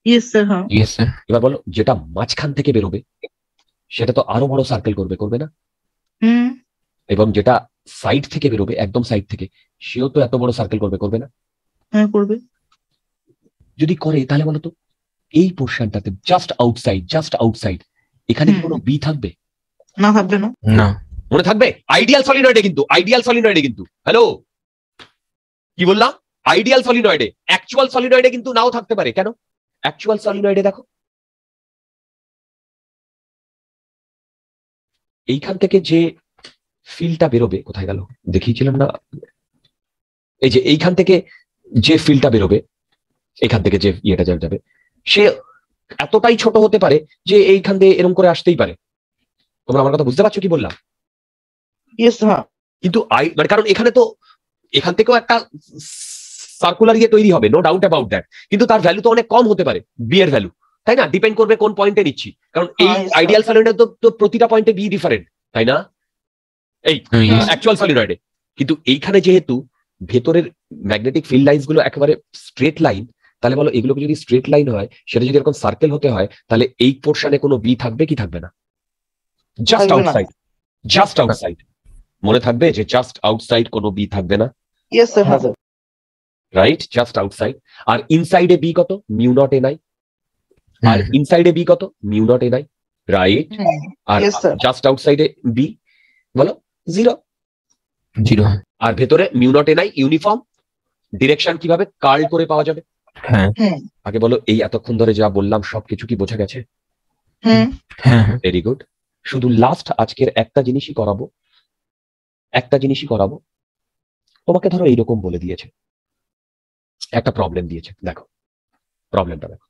Yes, sir. হ্যাঁ। Yes sir. এবার বলো, যেটা মাঝখান থেকে বেরোবে সেটা তো আরো বড় সার্কেল করবে না? হুম। এবং যেটা সাইড থেকে বেরোবে, একদম সাইড থেকে, সেও তো এত বড় সার্কেল করবে না? হ্যাঁ করবে। যদি করে, তাহলে বলো তো এই পোর্শনটাতে জাস্ট আউটসাইড, এখানে কি কোনো বি থাকবে? না থাকবে না। না। মনে থাকবে? আইডিয়াল সলিনয়েডে কিন্তু হ্যালো, কি বললাম? আইডিয়াল সলিনয়েডে, অ্যাকচুয়াল সলিনয়েডে কিন্তু নাও থাকতে পারে। কেন? অ্যাকচুয়াল সলিনয়েডে দেখো, এইখান থেকে যে ফিলটা বেরোবে, কোথায় গেল দেখিয়েছিলাম না, এই যে এইখান থেকে যে ফিলটা বেরোবে, এখান থেকে যে ইয়েটা যাবে, সে এতটাই ছোট হতে পারে যে এইখান দিয়ে এরকম করে আসতেই পারে। তোমরা আমার কথা বুঝতে পারছো কি বললাম? ইয়েস হ্যাঁ কিন্তু মানে কারণ এখান থেকেও একটা সার্কুলার ইয়ে তৈরি হবে, নো ডাউট অ্যাবাউট দ্যাট, কিন্তু তার ভ্যালু তো অনেক কম হতে পারে, বি এর ভ্যালু, তাই না? ডিপেন্ড করবে কোন পয়েন্টে নিচ্ছি, কারণ এই হ্যাঁ, yes, sir. আইডিয়াল সলিনয়েডে তো প্রতিটা পয়েন্টে বি ডিফারেন্ট, তাই না? এই Yes. অ্যাকচুয়াল সলিনয়েডে। কিন্তু এইখানে যেহেতু ভেতরের ম্যাগনেটিক ফিল্ড লাইন্স গুলো একেবারে স্ট্রেট লাইন, তাহলে বলো এগুলোকে যদি স্ট্রেট লাইন হয়, সেটা যদি এরকম সার্কেল হতে হয়, তাহলে এই পোর্শনে কোনো বি থাকবে কি থাকবে না? জাস্ট থাকবে না। Outside, just outside. মনে থাকবে যে জাস্ট আউটসাইড কোনো বি থাকবে না, ইয়েস স্যার হ্যাঁ স্যার রাইট? Just outside. আর ইনসাইডে বি কত? মিউ নট এ নাই। আর ইনসাইডে বি কত? মিউ নট এ নাই, রাইট? আর Yes, sir. জাস্ট আউটসাইডে বি বলো 0। 0। আর ভেতরে মিউ নট এ নাই, ইউনিফর্ম। ডিরেকশন কিভাবে কার্ল করে পাওয়া যাবে? হ্যাঁ আগে বলো, এই এতক্ষণ ধরে যা বললাম সবকিছু কি বোঝা গেছে? হুম হ্যাঁ ভেরি গুড। শুধু লাস্ট আজকের একটা জিনিসই করাবো, তোমাকে ধরো এইরকম বলে দিয়েছে, একটা প্রবলেম দিয়েছে, দেখো প্রবলেমটা দেখো,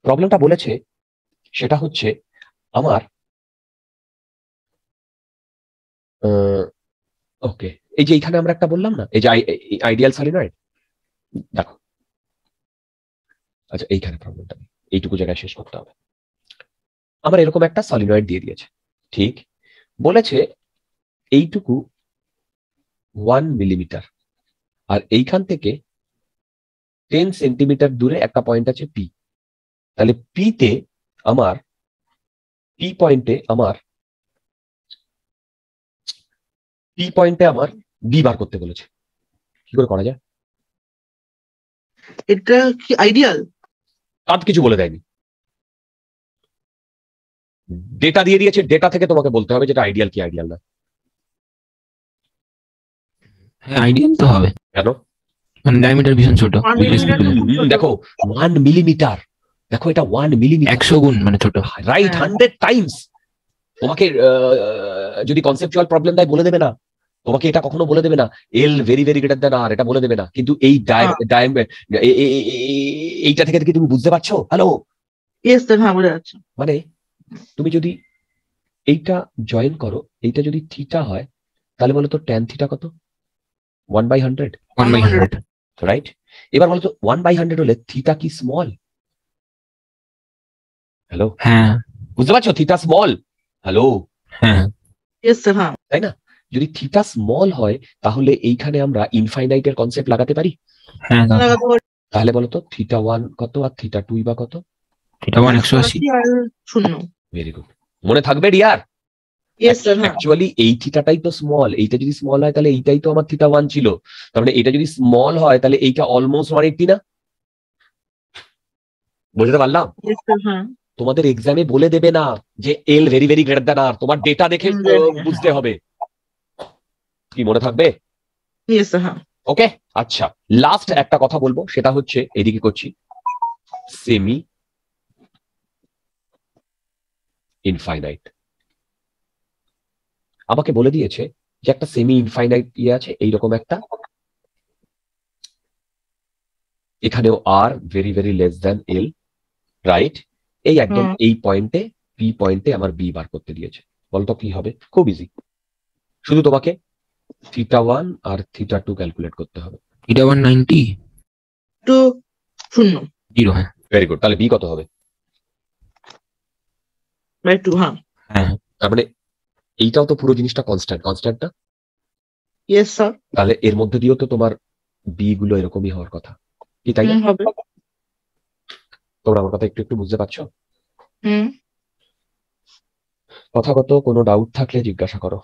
প্রবলেমটা বলেছে সেটা হচ্ছে আমার ওকে, এই যে এইখানে আমরা একটা বললাম না, এই যে আইডিয়াল সলিনয়েড, দেখো আচ্ছা এইখানে প্রবলেমটা এইটুকু জায়গায় শেষ করতে হবে। আমার এরকম একটা সলিনয়েড দিয়ে দিয়েছে, ঠিক? বলেছে এইটুকু 1 মিলিমিটার, আর এইখান থেকে 10 সেন্টিমিটার দূরে একটা পয়েন্ট আছে পি। তাহলে পি পয়েন্টে আমার বি বার করতে বলেছে। কি করে করা যায়? এটা কি আইডিয়াল? আর কিছু বলে দেয়নি, ডেটা দিয়ে দিয়েছে, ডেটা থেকে তোমাকে বলতে হবে যেটা আইডিয়াল কি আইডিয়াল না। হ্যাঁ আইডিয়াল তো হবে, কেন? মানে ডায়ামিটার ভীষণ ছোট। 1 millimeter তো খুব ছোট। দেখো 1 মিলিমিটার, দেখো এটা 1 মিলিমিটার, 100 গুণ মানে ছোট। রাইট, হ্যাঁ। 100 টাইমস। তোমাকে যদি কনসেপচুয়াল প্রবলেম দেয় বলে দেবে না, তোমাকে এটা কখনো বলে দেবে না এল ভেরি ভেরি গ্রেটার দেন আর, এটা বলে দেবে না। কিন্তু এই এইটা থেকে কি তুমি বুঝতে পারছো? হ্যালো, ইয়েস স্যার হ্যাঁ বোঝা যাচ্ছে। মানে তুমি যদি এইটা জয়েন করো, এইটা যদি থিটা হয়, তাহলে বলো তো ট্যান থিটা কত? 1/100, 1/100। রাইট? এবার বলো তো 1/100 হলে থিটা কি স্মল? হ্যালো, হ্যাঁ বুঝতে পারছো? থিটা স্মল, হ্যালো, হ্যাঁ ইয়েস স্যার হ্যাঁ তাই না? যদি থিটা স্মল হয়, তাহলে এইখানে আমরা ইনফাইনাইটের কনসেপ্ট লাগাতে পারি। হ্যাঁ লাগাতে পারি। তাহলে বলো তো থিটা 1 কত আর থিটা 2 বা কত? এটা 180। আর 0। ভেরি গুড, মনে থাকবে ডিয়ার। ইয়েস স্যার হ্যাঁ অ্যাকচুয়ালি এই থিটাটাই তো স্মল, এইটা যদি স্মল হয় তাহলে এইটাই তো আমার থিটা 1 ছিল, তার মানে এটা যদি স্মল হয় তাহলে এইটা অলমোস্ট 180 না? বুঝতে পারলাম? ইয়েস স্যার হ্যাঁ তোমাদের এক্সামে বলে দেবে না যে এল ভেরি ভেরি গ্রেটার দ্যান আর, তোমার ডেটা দেখে বুঝতে হবে। কি মনে থাকবে? ইয়েস স্যার হ্যাঁ ওকে, আচ্ছা লাস্ট একটা কথা বলবো, সেটা হচ্ছে এদিকে করছি, সেমি ইনফাইনাইট। আমাকে বলে দিয়েছে যে একটা সেমি ইনফাইনাইট ইয়ে আছে এইরকম একটা, এখানেও আর ভেরি ভেরি লেস দ্যান এল, রাইট? এই একদম এই পয়েন্টে পি পয়েন্টে আমার বি বার করতে দিয়েছে। বলতো কি হবে? খুব ইজি, শুধু তোমাকে থিটা 1 আর থিটা 2 ক্যালকুলেট করতে হবে। এটা 190। তো 0 0 হ্যাঁ ভেরি গুড, তাহলে বি কত হবে? বাই 2 হ্যাঁ হ্যাঁ তার মানে এইটাও তো পুরো জিনিসটা কনস্ট্যান্ট না? ইয়েস স্যার তাহলে এর মধ্যে দিয়েও তো তোমার বি গুলো এরকমই হওয়ার কথা, কি তাই না? হবে তোমরা আমার কথা একটু একটু বুঝতে পারছো? হুম কথাগত কোনো ডাউট থাকলে জিজ্ঞাসা করো।